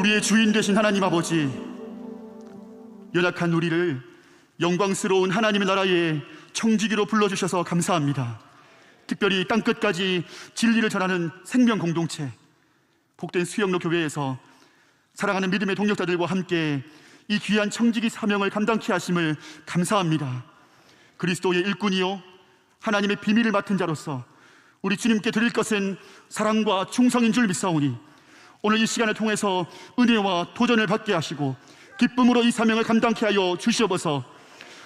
우리의 주인 되신 하나님 아버지, 연약한 우리를 영광스러운 하나님의 나라에 청지기로 불러주셔서 감사합니다. 특별히 땅끝까지 진리를 전하는 생명 공동체 복된 수영로 교회에서 사랑하는 믿음의 동역자들과 함께 이 귀한 청지기 사명을 감당케 하심을 감사합니다. 그리스도의 일꾼이요 하나님의 비밀을 맡은 자로서 우리 주님께 드릴 것은 사랑과 충성인 줄 믿사오니 오늘 이 시간을 통해서 은혜와 도전을 받게 하시고 기쁨으로 이 사명을 감당케 하여 주시옵소서.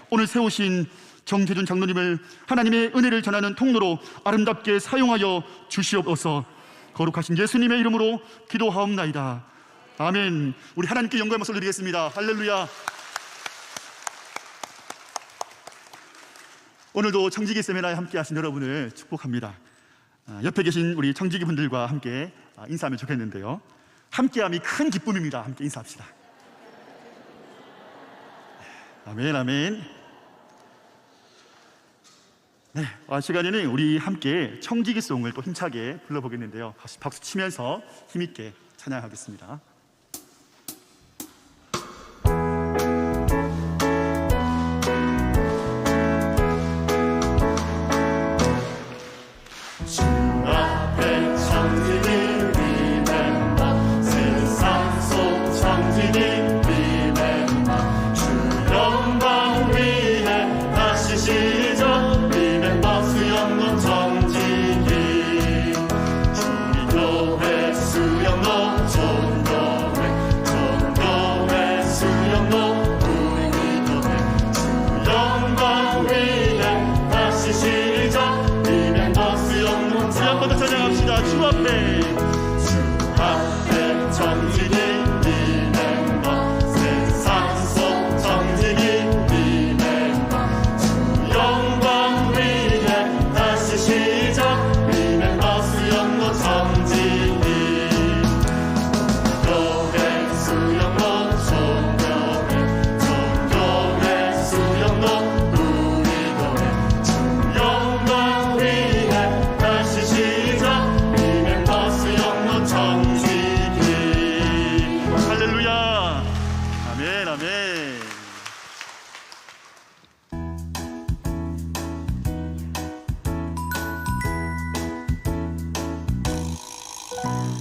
오늘 세우신 정재준 장로님을 하나님의 은혜를 전하는 통로로 아름답게 사용하여 주시옵소서. 거룩하신 예수님의 이름으로 기도하옵나이다. 아멘. 우리 하나님께 영광의 박수를 드리겠습니다. 할렐루야. 오늘도 청지기 세미나에 함께 하신 여러분을 축복합니다. 옆에 계신 우리 청지기 분들과 함께 인사하면 좋겠는데요, 함께함이 큰 기쁨입니다. 함께 인사합시다. 아멘, 아멘. 네, 시간에는 우리 함께 청지기송을 또 힘차게 불러보겠는데요, 박수 치면서 힘있게 찬양하겠습니다.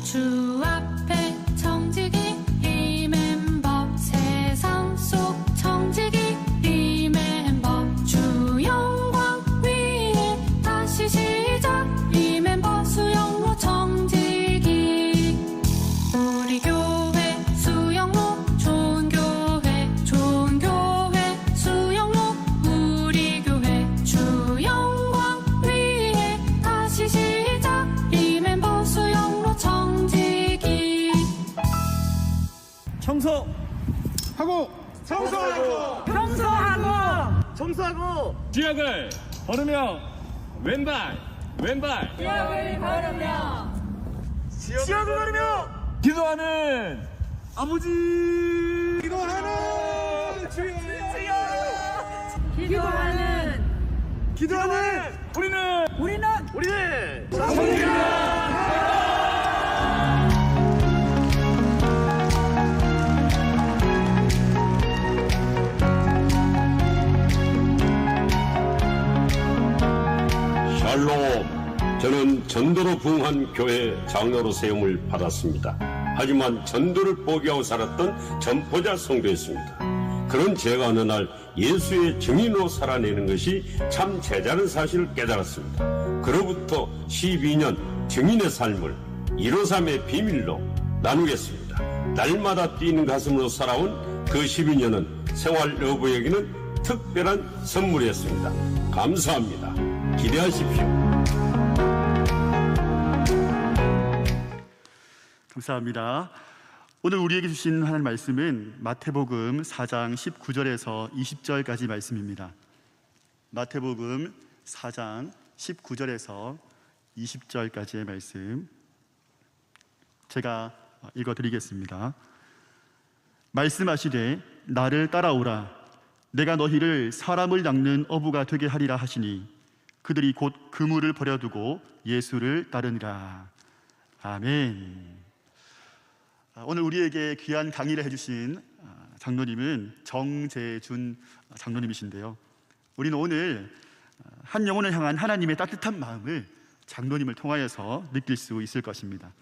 주 앞에 청지기 리멤버, 세상 속 청지기 리멤버, 주 영광 위에 다시 시작 리멤버 수영로 청지기. 우리 교회 수영로 좋은 교회, 좋은 교회 수영로 우리 교회, 주 영광 위에 다시 시작 리멤버 수영로 청지기. 청소하고 지역을 걸으며 왼발 지역을 걸으며 지역을 가르며 기도하는 아버지, 기도하는 주여, 기도하는 우리는 샬롬. 저는 전도로 부흥한 교회 장로로 세움을 받았습니다. 하지만 전도를 포기하고 살았던 전포자 성도였습니다. 그런 제가 어느 날 예수의 증인으로 살아내는 것이 참 제자는 사실을 깨달았습니다. 그로부터 12년 증인의 삶을 153의 비밀로 나누겠습니다. 날마다 뛰는 가슴으로 살아온 그 12년은 생활 여부에게는 특별한 선물이었습니다. 감사합니다. 기대하십시오. 감사합니다. 오늘 우리에게 주신 하나님 말씀은 마태복음 4장 19절에서 20절까지 말씀입니다. 마태복음 4장 19절에서 20절까지의 말씀 제가 읽어드리겠습니다. 말씀하시되 나를 따라오라. 내가 너희를 사람을 낚는 어부가 되게 하리라 하시니 그들이 곧 그물을 버려두고 예수를 따르니라. 아멘. 오늘 우리에게 귀한 강의를 해주신 장로님은 정재준 장로님이신데요. 우리는 오늘 한 영혼을 향한 하나님의 따뜻한 마음을 장로님을 통하여서 느낄 수 있을 것입니다.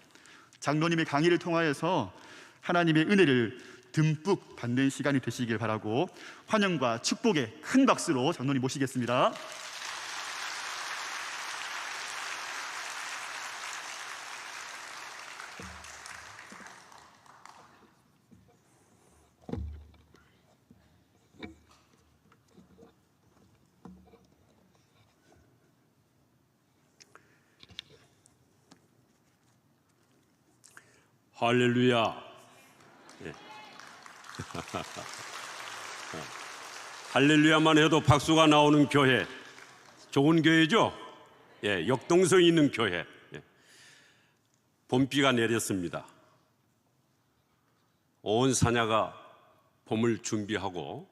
장로님의 강의를 통하여서 하나님의 은혜를 듬뿍 받는 시간이 되시길 바라고 환영과 축복의 큰 박수로 장로님 모시겠습니다. 할렐루야. 예. 할렐루야만 해도 박수가 나오는 교회, 좋은 교회죠? 예, 역동성이 있는 교회. 예. 봄비가 내렸습니다. 온 사냐가 봄을 준비하고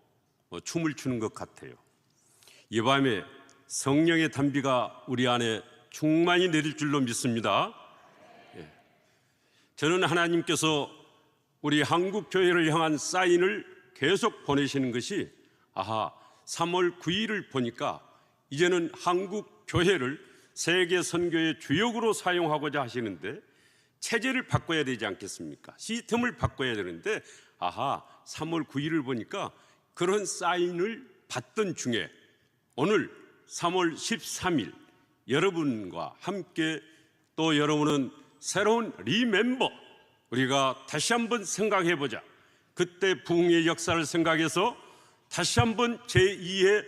춤을 추는 것 같아요. 이 밤에 성령의 단비가 우리 안에 충만히 내릴 줄로 믿습니다. 저는 하나님께서 우리 한국 교회를 향한 사인을 계속 보내시는 것이 3월 9일을 보니까 이제는 한국 교회를 세계 선교의 주역으로 사용하고자 하시는데 체제를 바꿔야 되지 않겠습니까? 시스템을 바꿔야 되는데 3월 9일을 보니까 그런 사인을 받던 중에 오늘 3월 13일 여러분과 함께 또 여러분은 새로운 리멤버, 우리가 다시 한번 생각해보자. 그때 부흥의 역사를 생각해서 다시 한번 제2의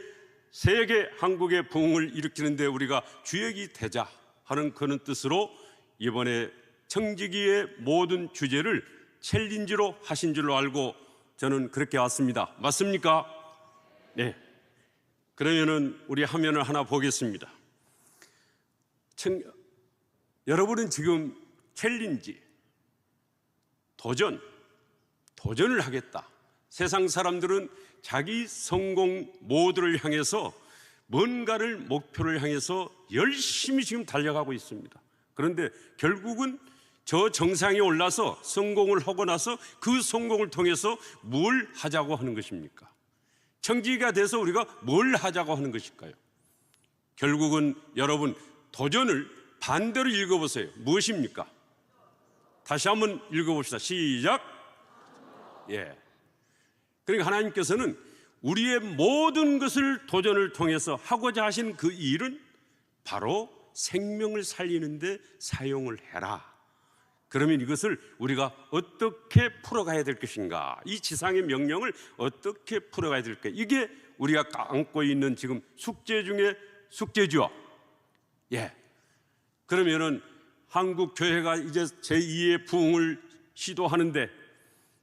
세계 한국의 부흥을 일으키는데 우리가 주역이 되자 하는 그런 뜻으로 이번에 청지기의 모든 주제를 챌린지로 하신 줄로 알고 저는 그렇게 왔습니다. 맞습니까? 네. 그러면은 우리 화면을 하나 보겠습니다. 여러분은 지금 챌린지, 도전을 하겠다. 세상 사람들은 자기 성공 모드를 향해서 뭔가를 목표를 향해서 열심히 지금 달려가고 있습니다. 그런데 결국은 저 정상에 올라서 성공을 하고 나서 그 성공을 통해서 뭘 하자고 하는 것입니까? 청지기가 돼서 우리가 뭘 하자고 하는 것일까요? 결국은 여러분 도전을 반대로 읽어보세요. 무엇입니까? 다시 한번 읽어봅시다. 시작. 예. 그러니까 하나님께서는 우리의 모든 것을 도전을 통해서 하고자 하신 그 일은 바로 생명을 살리는데 사용을 해라. 그러면 이것을 우리가 어떻게 풀어가야 될 것인가? 이 지상의 명령을 어떻게 풀어가야 될까? 이게 우리가 안고 있는 지금 숙제 중에 숙제죠. 예. 그러면은 한국 교회가 이제 제2의 부흥을 시도하는데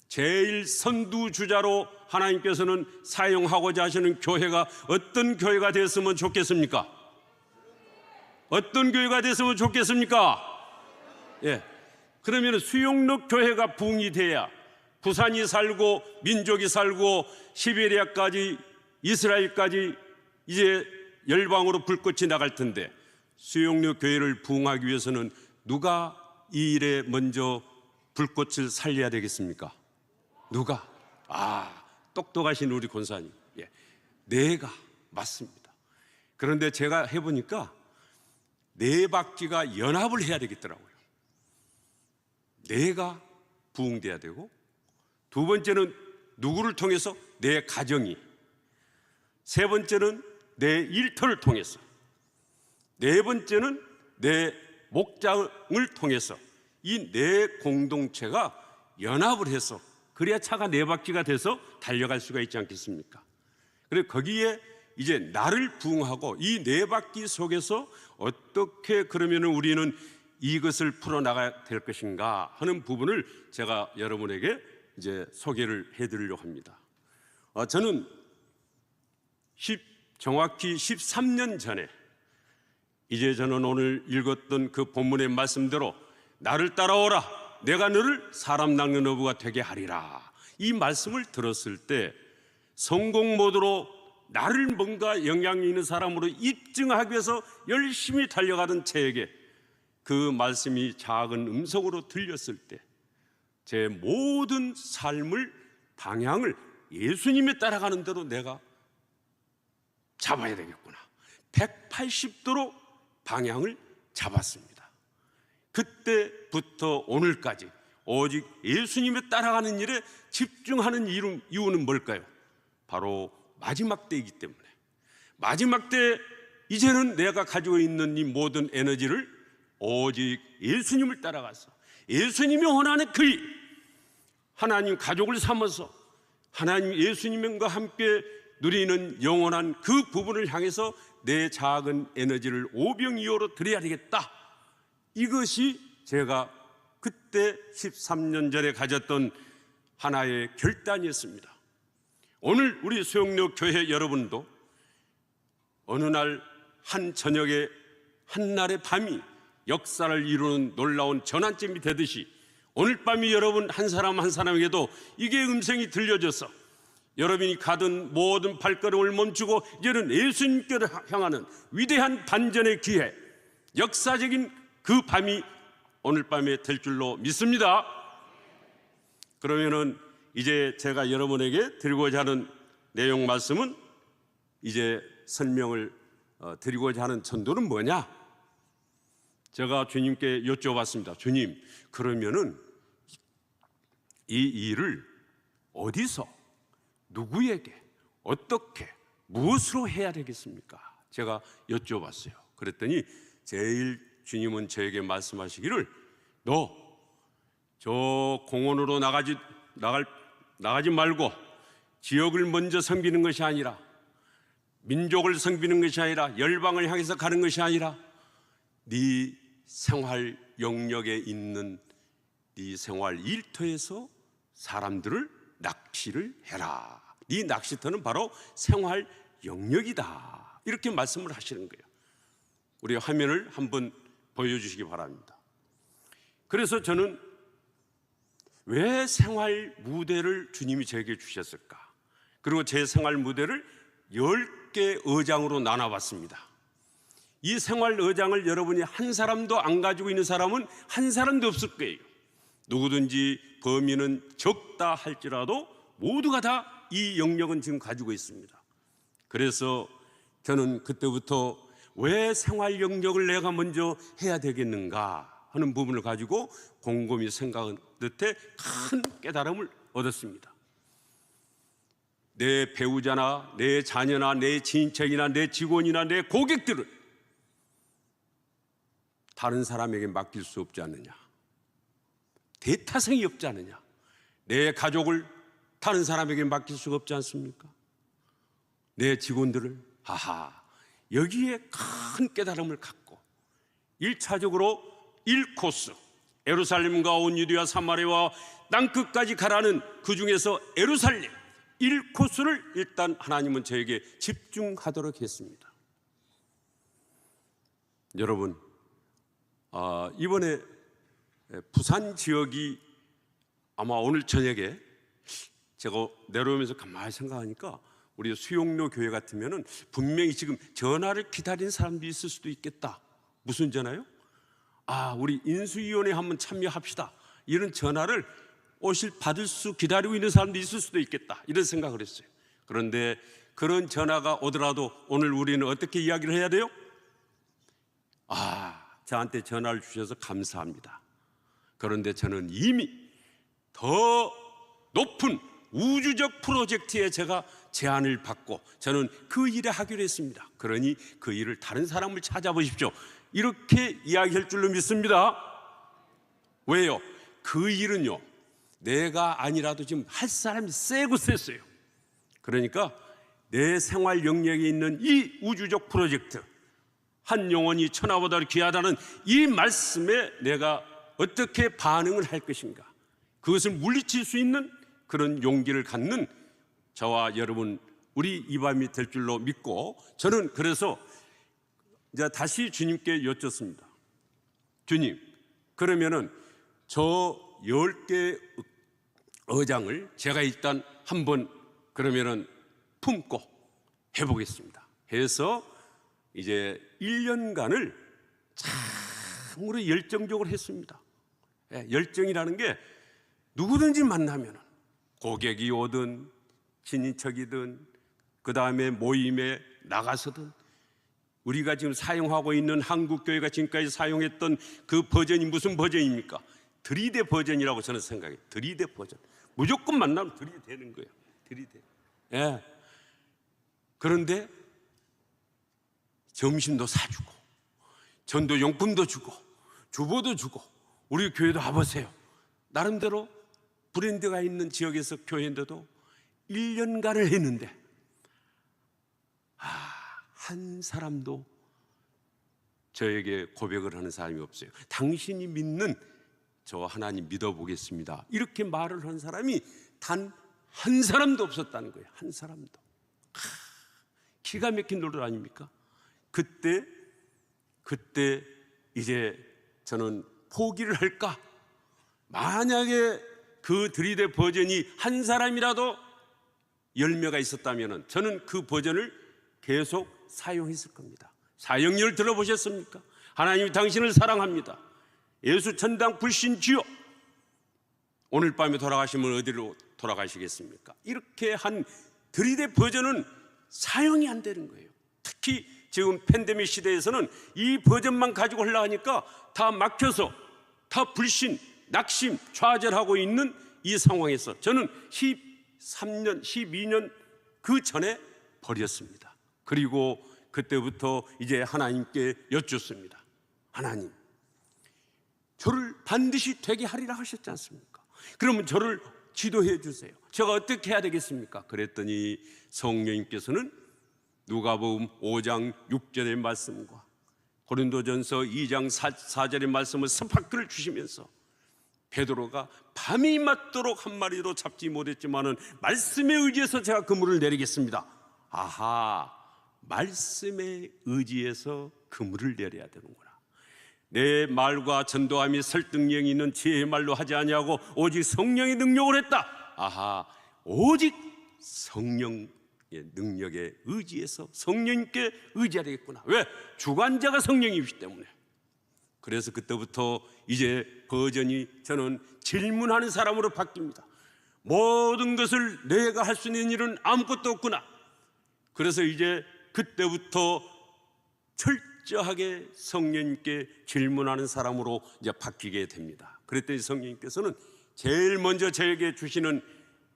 제일 선두주자로 하나님께서는 사용하고자 하시는 교회가 어떤 교회가 됐으면 좋겠습니까? 어떤 교회가 됐으면 좋겠습니까? 예. 그러면 수용록 교회가 부흥이 돼야 부산이 살고 민족이 살고 시베리아까지 이스라엘까지 이제 열방으로 불꽃이 나갈 텐데 수용록 교회를 부흥하기 위해서는 누가 이 일에 먼저 불꽃을 살려야 되겠습니까? 누가? 똑똑하신 우리 권사님. 예. 내가 맞습니다. 그런데 제가 해보니까 네 바퀴가 연합을 해야 되겠더라고요. 내가 부흥돼야 되고, 두 번째는 누구를 통해서? 내 가정이. 세 번째는 내 일터를 통해서. 네 번째는 내 목장을 통해서. 이 네 공동체가 연합을 해서 그래야 차가 네 바퀴가 돼서 달려갈 수가 있지 않겠습니까? 그리고 거기에 이제 나를 부흥하고 이 네 바퀴 속에서 어떻게 그러면 우리는 이것을 풀어나가야 될 것인가 하는 부분을 제가 여러분에게 이제 소개를 해드리려고 합니다. 저는 정확히 13년 전에 이제 저는 오늘 읽었던 그 본문의 말씀대로 나를 따라오라 내가 너를 사람 낚는 어부가 되게 하리라 이 말씀을 들었을 때 성공 모드로 나를 뭔가 영향이 있는 사람으로 입증하기 위해서 열심히 달려가던 저에게 그 말씀이 작은 음성으로 들렸을 때 제 모든 삶을 방향을 예수님에 따라가는 대로 내가 잡아야 되겠구나. 180도로 방향을 잡았습니다. 그때부터 오늘까지 오직 예수님에 따라가는 일에 집중하는 이유는 뭘까요? 바로 마지막 때이기 때문에, 마지막 때 이제는 내가 가지고 있는 이 모든 에너지를 오직 예수님을 따라가서 예수님이 원하는 그 일, 하나님 가족을 삼아서 하나님 예수님과 함께 누리는 영원한 그 부분을 향해서 내 작은 에너지를 오병이어로 드려야 되겠다. 이것이 제가 그때 13년 전에 가졌던 하나의 결단이었습니다. 오늘 우리 수영로 교회 여러분도 어느 날 한 저녁에 한날의 밤이 역사를 이루는 놀라운 전환점이 되듯이 오늘 밤이 여러분 한 사람 한 사람에게도 이게 음성이 들려져서 여러분이 가던 모든 발걸음을 멈추고 이제는 예수님께로 향하는 위대한 반전의 기회, 역사적인 그 밤이 오늘 밤에 될 줄로 믿습니다. 그러면은 이제 제가 여러분에게 드리고자 하는 내용 말씀은 이제 설명을 드리고자 하는 전도는 뭐냐? 제가 주님께 여쭤봤습니다. 주님, 그러면은 이 일을 어디서 누구에게 어떻게 무엇으로 해야 되겠습니까? 제가 여쭤봤어요. 그랬더니 제일 주님은 저에게 말씀하시기를 너 저 공원으로 나가지 말고 지역을 먼저 섬기는 것이 아니라 민족을 섬기는 것이 아니라 열방을 향해서 가는 것이 아니라 네 생활 영역에 있는 네 생활 일터에서 사람들을 낚시를 해라. 네 낚시터는 바로 생활 영역이다. 이렇게 말씀을 하시는 거예요. 우리 화면을 한번 보여주시기 바랍니다. 그래서 저는 왜 생활 무대를 주님이 저에게 주셨을까? 그리고 제 생활 무대를 10개 의장으로 나눠봤습니다. 이 생활 의장을 여러분이 한 사람도 안 가지고 있는 사람은 한 사람도 없을 거예요. 누구든지 범위는 적다 할지라도 모두가 다 이 영역은 지금 가지고 있습니다. 그래서 저는 그때부터 왜 생활 영역을 내가 먼저 해야 되겠는가 하는 부분을 가지고 곰곰이 생각한 듯해 큰 깨달음을 얻었습니다. 내 배우자나 내 자녀나 내 친척이나 내 직원이나 내 고객들을 다른 사람에게 맡길 수 없지 않느냐? 대타성이 없지 않느냐? 내 가족을 다른 사람에게 맡길 수가 없지 않습니까? 내 직원들을 여기에 큰 깨달음을 갖고 1차적으로 1코스 예루살렘과 온 유대와 사마리아와 땅끝까지 가라는 그 중에서 예루살렘 1코스를 일단 하나님은 저에게 집중하도록 했습니다. 여러분, 이번에 부산 지역이 아마 오늘 저녁에 제가 내려오면서 가만히 생각하니까 우리 수용로 교회 같으면은 분명히 지금 전화를 기다리는 사람도 있을 수도 있겠다. 무슨 전화요? 우리 인수위원회 한번 참여합시다. 이런 전화를 받을 수 기다리고 있는 사람도 있을 수도 있겠다. 이런 생각을 했어요. 그런데 그런 전화가 오더라도 오늘 우리는 어떻게 이야기를 해야 돼요? 저한테 전화를 주셔서 감사합니다. 그런데 저는 이미 더 높은 우주적 프로젝트에 제가 제안을 받고 저는 그 일에 하기로 했습니다. 그러니 그 일을 다른 사람을 찾아보십시오. 이렇게 이야기할 줄로 믿습니다. 왜요? 그 일은요, 내가 아니라도 지금 할 사람이 세고 셌어요. 그러니까 내 생활 영역에 있는 이 우주적 프로젝트, 한 영혼이 천하보다 귀하다는 이 말씀에 내가 어떻게 반응을 할 것인가, 그것을 물리칠 수 있는 그런 용기를 갖는 저와 여러분, 우리 이 밤이 될 줄로 믿고, 저는 그래서 이제 다시 주님께 여쭙습니다. 주님, 그러면은 저 10개 의장을 제가 일단 한번 그러면은 품고 해보겠습니다. 해서 이제 1년간을 참으로 열정적으로 했습니다. 열정이라는 게 누구든지 만나면 고객이 오든 친인척이든 그 다음에 모임에 나가서든 우리가 지금 사용하고 있는 한국교회가 지금까지 사용했던 그 버전이 무슨 버전입니까? 들이대 버전이라고 저는 생각해요. 들이대 버전. 무조건 만나면 들이대는 거예요. 들이대. 예. 그런데 점심도 사주고 전도 용품도 주고 주보도 주고 우리 교회도 와보세요. 나름대로 브랜드가 있는 지역에서 교회인데도 1년간을 했는데 한 사람도 저에게 고백을 하는 사람이 없어요. 당신이 믿는 저 하나님 믿어보겠습니다. 이렇게 말을 한 사람이 단 한 사람도 없었다는 거예요. 한 사람도. 기가 막힌 노릇 아닙니까? 그때 이제 저는 포기를 할까? 만약에 그 들이대 버전이 한 사람이라도 열매가 있었다면 저는 그 버전을 계속 사용했을 겁니다. 사역률 들어보셨습니까? 하나님이 당신을 사랑합니다. 예수 천당 불신 주여. 오늘 밤에 돌아가시면 어디로 돌아가시겠습니까? 이렇게 한 들이대 버전은 사용이 안 되는 거예요. 특히 지금 팬데믹 시대에서는 이 버전만 가지고 하려니까 다 막혀서 다 불신, 낙심, 좌절하고 있는 이 상황에서 저는 13년, 12년 그 전에 버렸습니다. 그리고 그때부터 이제 하나님께 여쭙습니다. 하나님, 저를 반드시 되게 하리라 하셨지 않습니까? 그러면 저를 지도해 주세요. 제가 어떻게 해야 되겠습니까? 그랬더니 성령님께서는 누가복음 5장 6절의 말씀과 고린도전서 2장 4절의 말씀을 스파크를 주시면서 베드로가 밤이 맞도록 한 마리도 잡지 못했지만은 말씀에 의지해서 제가 그물을 내리겠습니다. 아하, 말씀에 의지해서 그물을 내려야 되는구나. 내 말과 전도함이 설득력이 있는 지혜의 말로 하지 아니하고 오직 성령의 능력을 했다. 아하, 오직 성령의 능력에 의지해서 성령님께 의지해야 되겠구나. 왜? 주관자가 성령이기 때문에. 그래서 그때부터 이제 버전이 저는 질문하는 사람으로 바뀝니다. 모든 것을 내가 할 수 있는 일은 아무것도 없구나. 그래서 이제 그때부터 철저하게 성령님께 질문하는 사람으로 이제 바뀌게 됩니다. 그랬더니 성령님께서는 제일 먼저 저에게 주시는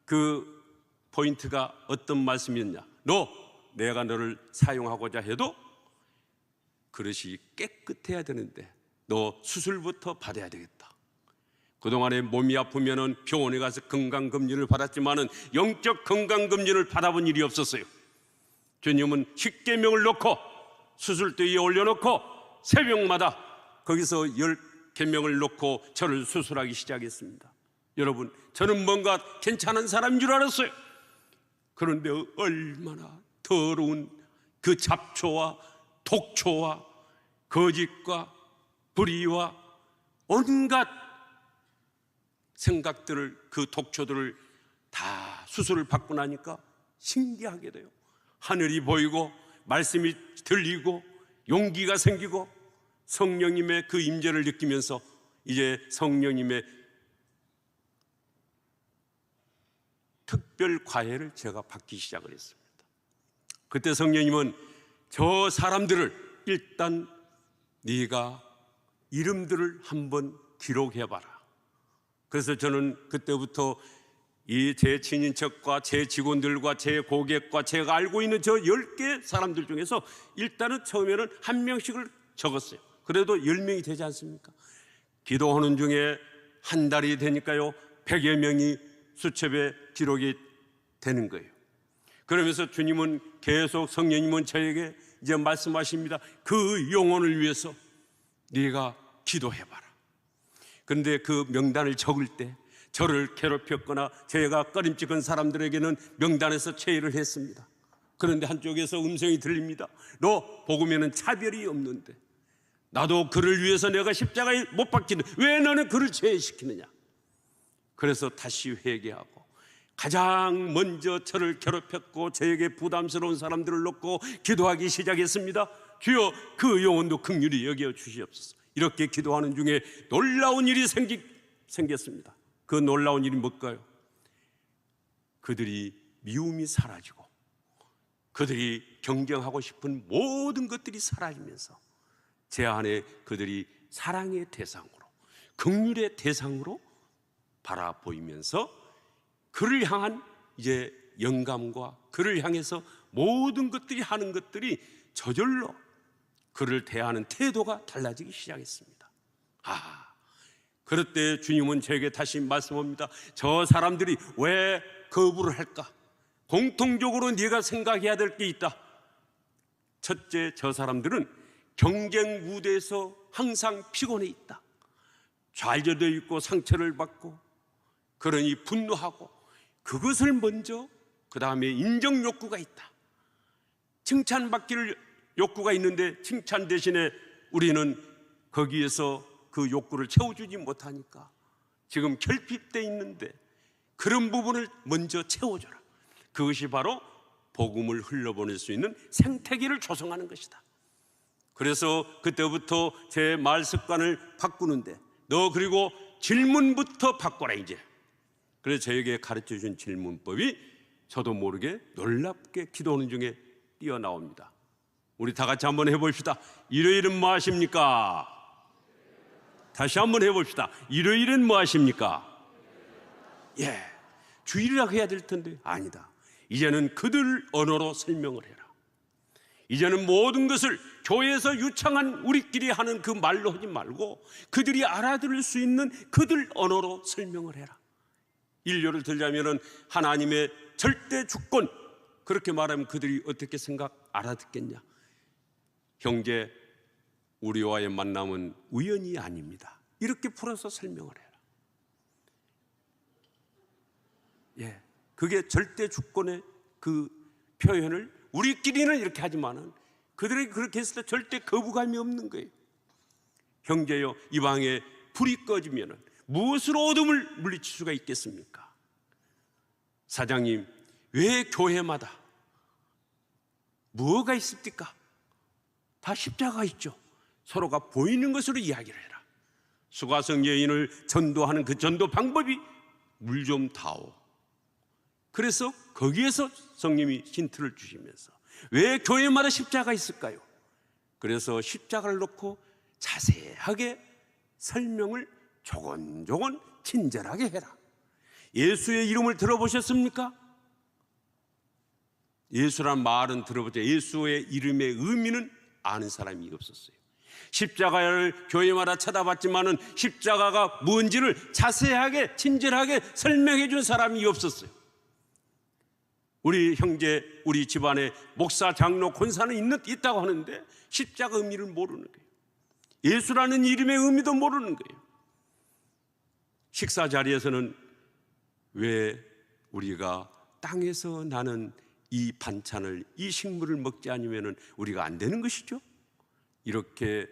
그 포인트가 어떤 말씀이었냐? 내가 너를 사용하고자 해도 그릇이 깨끗해야 되는데 너 수술부터 받아야 되겠다. 그동안에 몸이 아프면은 병원에 가서 건강검진을 받았지만은 영적 건강검진을 받아본 일이 없었어요. 주님은 십계명을 놓고 수술대에 올려놓고 새벽마다 거기서 10계명을 놓고 저를 수술하기 시작했습니다. 여러분, 저는 뭔가 괜찮은 사람인 줄 알았어요. 그런데 얼마나 더러운 그 잡초와 독초와 거짓과 불의와 온갖 생각들을, 그 독초들을 다 수술을 받고 나니까 신기하게 돼요. 하늘이 보이고 말씀이 들리고 용기가 생기고 성령님의 그 임재를 느끼면서 이제 성령님의 특별 과외를 제가 받기 시작을 했습니다. 그때 성령님은 저 사람들을 일단 네가 이름들을 한번 기록해봐라. 그래서 저는 그때부터 이 제 친인척과 제 직원들과 제 고객과 제가 알고 있는 저 10개 사람들 중에서 일단은 처음에는 한 명씩을 적었어요. 그래도 10명이 되지 않습니까? 기도하는 중에 한 달이 되니까요 100여 명이 수첩에 기록이 되는 거예요. 그러면서 주님은 계속, 성령님은 저에게 이제 말씀하십니다. 그 영혼을 위해서 네가 기도해봐라. 그런데 그 명단을 적을 때 저를 괴롭혔거나 제가 꺼림칙한 사람들에게는 명단에서 제의를 했습니다. 그런데 한쪽에서 음성이 들립니다. 너 복음에는 차별이 없는데 나도 그를 위해서 내가 십자가에 못 박히는데 왜 너는 그를 제외시키느냐. 그래서 다시 회개하고 가장 먼저 저를 괴롭혔고 저에게 부담스러운 사람들을 놓고 기도하기 시작했습니다. 주여, 그 영혼도 긍휼히 여겨 주시옵소서. 이렇게 기도하는 중에 놀라운 일이 생겼습니다. 그 놀라운 일이 뭘까요? 그들이 미움이 사라지고 그들이 경쟁하고 싶은 모든 것들이 사라지면서 제 안에 그들이 사랑의 대상으로, 긍휼의 대상으로 바라보이면서 그를 향한 이제 영감과 그를 향해서 모든 것들이 하는 것들이 저절로 그를 대하는 태도가 달라지기 시작했습니다. 그럴 때 주님은 저에게 다시 말씀합니다. 저 사람들이 왜 거부를 할까? 공통적으로 네가 생각해야 될 게 있다. 첫째, 저 사람들은 경쟁 무대에서 항상 피곤해 있다. 좌절되어 있고 상처를 받고 그러니 분노하고 그것을 먼저 그 다음에 인정 욕구가 있다. 칭찬받기를 욕구가 있는데 칭찬 대신에 우리는 거기에서 그 욕구를 채워주지 못하니까 지금 결핍되어 있는데 그런 부분을 먼저 채워줘라. 그것이 바로 복음을 흘러보낼 수 있는 생태계를 조성하는 것이다. 그래서 그때부터 제 말 습관을 바꾸는데 너 그리고 질문부터 바꿔라 이제. 그래서 저에게 가르쳐준 질문법이 저도 모르게 놀랍게 기도하는 중에 뛰어나옵니다. 우리 다 같이 한번 해봅시다. 일요일은 뭐 하십니까? 다시 한번 해봅시다. 일요일은 뭐 하십니까? 주일이라고 해야 될 텐데 아니다. 이제는 그들 언어로 설명을 해라. 이제는 모든 것을 교회에서 유창한 우리끼리 하는 그 말로 하지 말고 그들이 알아들을 수 있는 그들 언어로 설명을 해라. 인류를 들자면은 하나님의 절대 주권, 그렇게 말하면 그들이 어떻게 알아듣겠냐? 형제, 우리와의 만남은 우연이 아닙니다. 이렇게 풀어서 설명을 해라. 그게 절대 주권의 그 표현을 우리끼리는 이렇게 하지만은 그들에게 그렇게 했을 때 절대 거부감이 없는 거예요. 형제여, 이 방에 불이 꺼지면은 무엇으로 어둠을 물리칠 수가 있겠습니까? 사장님, 왜 교회마다 뭐가 있습니까? 다 십자가 있죠. 서로가 보이는 것으로 이야기를 해라. 수가성 여인을 전도하는 그 전도 방법이 물 좀 다오. 그래서 거기에서 성령이 힌트를 주시면서 왜 교회마다 십자가 있을까요? 그래서 십자가를 놓고 자세하게 설명을 조곤조곤 친절하게 해라. 예수의 이름을 들어보셨습니까? 예수란 말은 들어보죠. 예수의 이름의 의미는 아는 사람이 없었어요. 십자가를 교회마다 쳐다봤지만은 십자가가 뭔지를 자세하게 친절하게 설명해 준 사람이 없었어요. 우리 형제, 우리 집안에 목사, 장로, 권사는 있다고 하는데 십자가 의미를 모르는 거예요. 예수라는 이름의 의미도 모르는 거예요. 식사 자리에서는 왜 우리가 땅에서 나는 이 반찬을, 이 식물을 먹지 않으면 우리가 안 되는 것이죠? 이렇게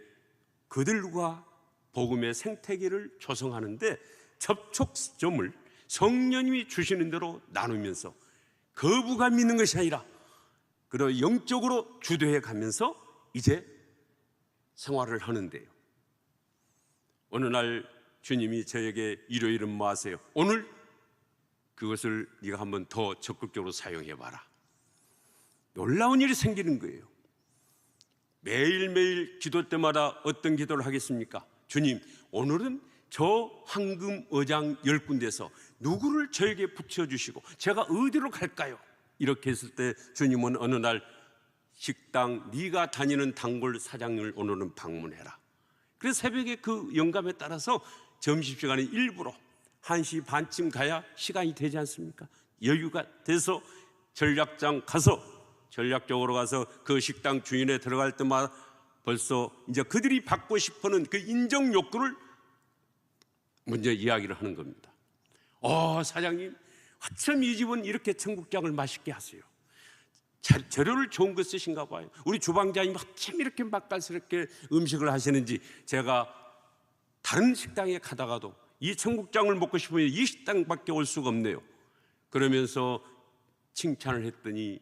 그들과 복음의 생태계를 조성하는데 접촉점을 성령님이 주시는 대로 나누면서 거부감 있는 것이 아니라 그리고 영적으로 주도해 가면서 이제 생활을 하는데요. 어느 날 주님이 저에게 일요일은 뭐 하세요? 오늘 그것을 네가 한번 더 적극적으로 사용해 봐라. 놀라운 일이 생기는 거예요. 매일매일 기도 때마다 어떤 기도를 하겠습니까? 주님, 오늘은 저 황금 의장 10군데에서 누구를 저에게 붙여주시고 제가 어디로 갈까요? 이렇게 했을 때 주님은 어느 날 식당, 네가 다니는 단골 사장님을 오늘은 방문해라. 그래서 새벽에 그 영감에 따라서 점심시간에 일부러 1시 반쯤 가야 시간이 되지 않습니까? 여유가 돼서 전략적으로 가서 그 식당 주인에 들어갈 때마다 벌써 이제 그들이 받고 싶어하는 그 인정 욕구를 먼저 이야기를 하는 겁니다. 사장님, 어쩜 이 집은 이렇게 청국장을 맛있게 하세요? 재료를 좋은 거 쓰신가 봐요. 우리 주방장님 어쩜 이렇게 맛깔스럽게 음식을 하시는지 제가 다른 식당에 가다가도 이 청국장을 먹고 싶으면 이 식당밖에 올 수가 없네요. 그러면서 칭찬을 했더니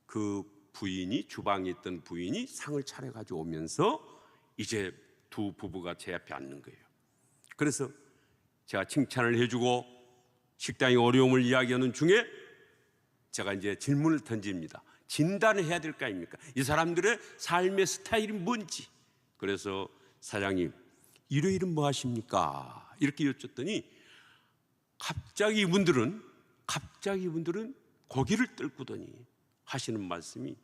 그 부인이, 주방에 있던 부인이 상을 차려가지고 오면서 이제 두 부부가 제 앞에 앉는 거예요. 그래서 제가 칭찬을 해주고 식당의 어려움을 이야기하는 중에 제가 이제 질문을 던집니다. 진단을 해야 될 거 아닙니까? 이 사람들의 삶의 스타일이 뭔지. 그래서 사장님, 일요일은 뭐 하십니까? 이렇게 여쭙더니 갑자기 이분들은 고개를 떨구더니 하시는 말씀이,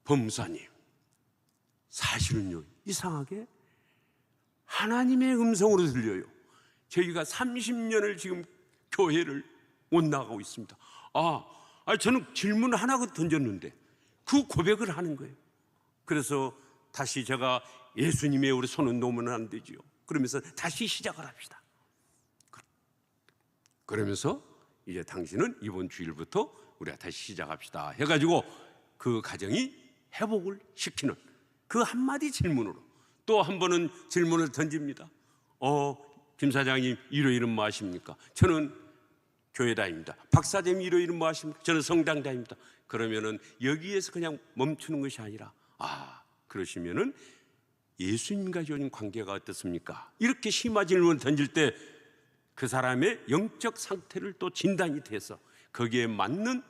법무사님, 사실은요, 이상하게 하나님의 음성으로 들려요. 저희가 30년을 지금 교회를 못 나가고 있습니다. 저는 질문 하나 던졌는데 그 고백을 하는 거예요. 그래서 다시 제가 예수님의 우리 손은 놓으면 안 되지요. 그러면서 다시 시작을 합시다. 그러면서 이제 당신은 이번 주일부터 우리가 다시 시작합시다 해가지고 그 가정이 회복을 시키는 그 한마디 질문으로 또 한 번은 질문을 던집니다. 김 사장님, 일요일은 뭐 하십니까? 저는 교회 다닙니다. 박 사장님, 일요일은 뭐 하십니까? 저는 성당 다닙니다. 그러면은 여기에서 그냥 멈추는 것이 아니라, 그러시면은 예수님과 요즘 관계가 어떻습니까? 이렇게 심화 질문을 던질 때 그 사람의 영적 상태를 또 진단이 돼서 거기에 맞는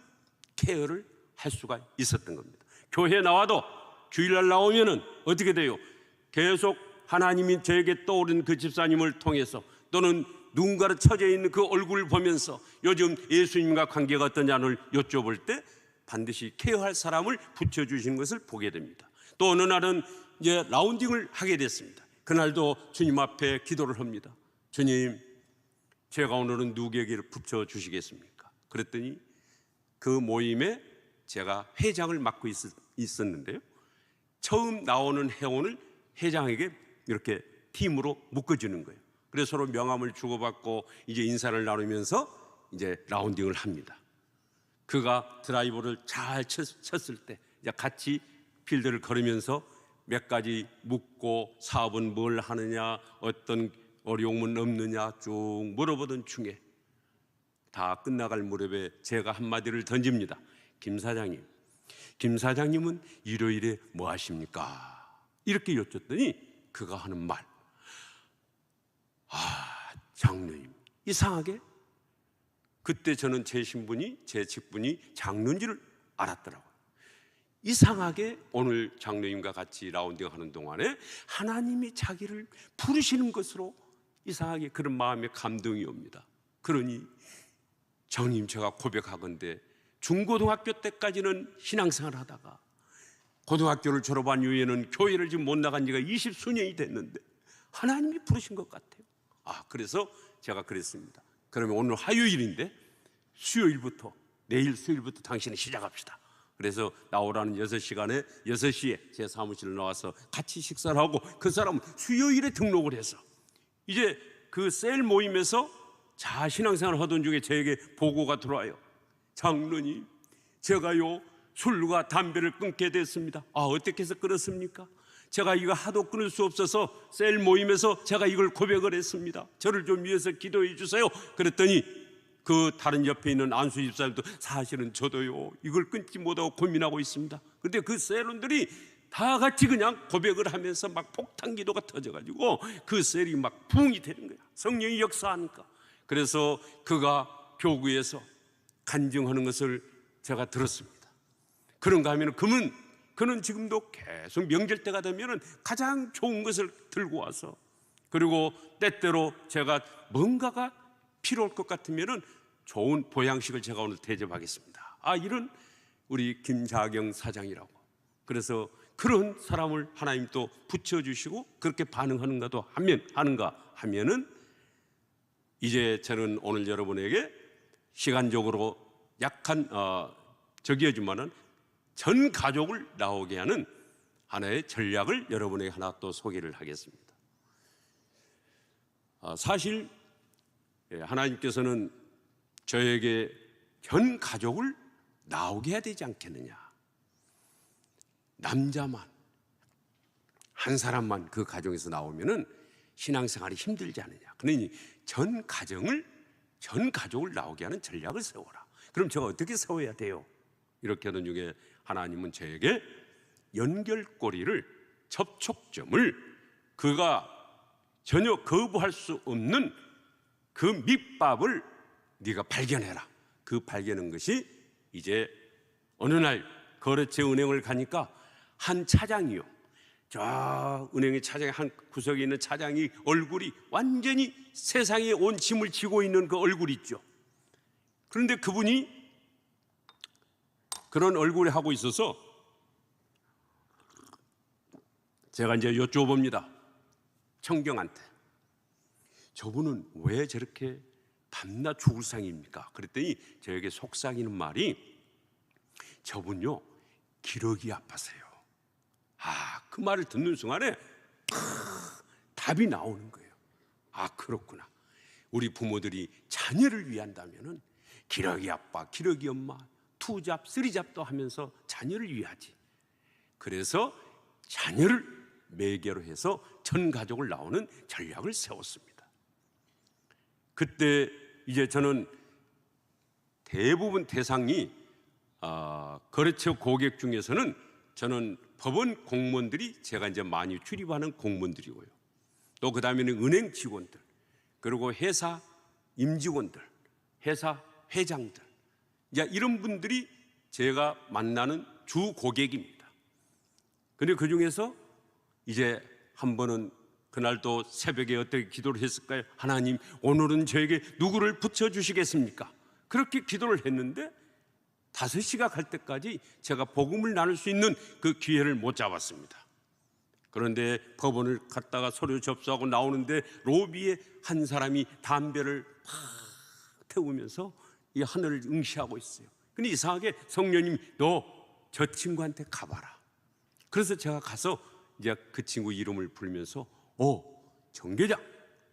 케어를 할 수가 있었던 겁니다. 교회에 나와도 주일날 나오면은 어떻게 돼요? 계속 하나님이 저에게 떠오른 그 집사님을 통해서 또는 누군가를 처져 있는 그 얼굴을 보면서 요즘 예수님과 관계가 어떠냐를 여쭤볼 때 반드시 케어할 사람을 붙여주시는 것을 보게 됩니다. 또 어느 날은 이제 라운딩을 하게 됐습니다. 그날도 주님 앞에 기도를 합니다. 주님, 제가 오늘은 누구에게 붙여주시겠습니까? 그랬더니 그 모임에 제가 회장을 맡고 있었는데요, 처음 나오는 회원을 회장에게 이렇게 팀으로 묶어주는 거예요. 그래서 서로 명함을 주고받고 이제 인사를 나누면서 이제 라운딩을 합니다. 그가 드라이버를 잘 쳤을 때 이제 같이 필드를 걸으면서 몇 가지 묻고 사업은 뭘 하느냐, 어떤 어려움은 없느냐 쭉 물어보던 중에 다 끝나갈 무렵에 제가 한마디를 던집니다. 김 사장님은 일요일에 뭐 하십니까? 이렇게 여쭙더니 그가 하는 말, 장로님, 이상하게 그때 저는 제 신분이, 제 직분이 장로인지를 알았더라고요. 이상하게 오늘 장로님과 같이 라운딩 하는 동안에 하나님이 자기를 부르시는 것으로 이상하게 그런 마음에 감동이 옵니다. 그러니 장로님, 제가 고백하건대 중고등학교 때까지는 신앙생활을 하다가 고등학교를 졸업한 이후에는 교회를 지금 못 나간 지가 20수년이 됐는데 하나님이 부르신 것 같아요. 그래서 제가 그랬습니다. 그러면 오늘 화요일인데 수요일부터, 내일 수요일부터 당신이 시작합시다. 그래서 나오라는 6시간에 6시에 제 사무실로 나와서 같이 식사를 하고 그 사람은 수요일에 등록을 해서 이제 그 셀 모임에서 신앙생활을 하던 중에 저에게 보고가 들어와요. 장로님, 제가요 술과 담배를 끊게 됐습니다. 어떻게 해서 끊었습니까? 제가 이거 하도 끊을 수 없어서 셀 모임에서 제가 이걸 고백을 했습니다. 저를 좀 위해서 기도해 주세요. 그랬더니 그 다른 옆에 있는 안수 집사님도 사실은 저도요 이걸 끊지 못하고 고민하고 있습니다. 그런데 그 셀원들이 다 같이 그냥 고백을 하면서 막 폭탄 기도가 터져가지고 그 셀이 막 부흥이 되는 거야. 성령이 역사하니까. 그래서 그가 교구에서 간증하는 것을 제가 들었습니다. 그런가 하면 그는 지금도 계속 명절 때가 되면 가장 좋은 것을 들고 와서, 그리고 때때로 제가 뭔가가 필요할 것 같으면 좋은 보양식을 제가 오늘 대접하겠습니다. 이런 우리 김자경 사장이라고. 그래서 그런 사람을 하나님 또 붙여주시고 그렇게 반응하는가 하면은 이제 저는 오늘 여러분에게 시간적으로 약한 적이지만은 전 가족을 나오게 하는 하나의 전략을 여러분에게 하나 또 소개를 하겠습니다. 사실 하나님께서는 저에게 전 가족을 나오게 해야 되지 않겠느냐. 남자만 한 사람만 그 가정에서 나오면은 신앙생활이 힘들지 않느냐. 그러니 전 가족을 나오게 하는 전략을 세워라. 그럼 제가 어떻게 세워야 돼요? 이렇게 하는 중에 하나님은 저에게 연결고리를, 접촉점을 그가 전혀 거부할 수 없는 그 밑밥을 네가 발견해라. 그 발견한 것이 이제 어느 날 거래처 은행을 가니까 한 차장이요, 저 은행의 차장의 한 구석에 있는 차장이 얼굴이 완전히 세상에 온 짐을 지고 있는 그 얼굴 있죠. 그런데 그분이 그런 얼굴을 하고 있어서 제가 이제 여쭤봅니다. 청경한테, 저분은 왜 저렇게 밤낮 죽을 상입니까? 그랬더니 저에게 속삭이는 말이, 저분요 기력이 아파서요. 그 말을 듣는 순간에 답이 나오는 거예요. 그렇구나. 우리 부모들이 자녀를 위한다면은 기력이 아빠, 기력이 엄마, 투잡, 쓰리잡도 하면서 자녀를 위하지. 그래서 자녀를 매개로 해서 전 가족을 나오는 전략을 세웠습니다. 그때 이제 저는 대부분 대상이 거래처 고객 중에서는 저는 법원 공무원들이 제가 이제 많이 출입하는 공무원들이고요. 또 그 다음에는 은행 직원들, 그리고 회사 임직원들, 회사 회장들, 이제 이런 분들이 제가 만나는 주 고객입니다. 그런데 그 중에서 이제 한 번은 그날도 새벽에 어떻게 기도를 했을까요? 하나님, 오늘은 저에게 누구를 붙여주시겠습니까? 그렇게 기도를 했는데 5시가 갈 때까지 제가 복음을 나눌 수 있는 그 기회를 못 잡았습니다. 그런데 법원을 갔다가 서류 접수하고 나오는데 로비에 한 사람이 담배를 팍 태우면서 이 하늘을 응시하고 있어요. 근데 이상하게 성령님이 너 저 친구한테 가봐라. 그래서 제가 가서 이제 그 친구 이름을 부르면서 정 계장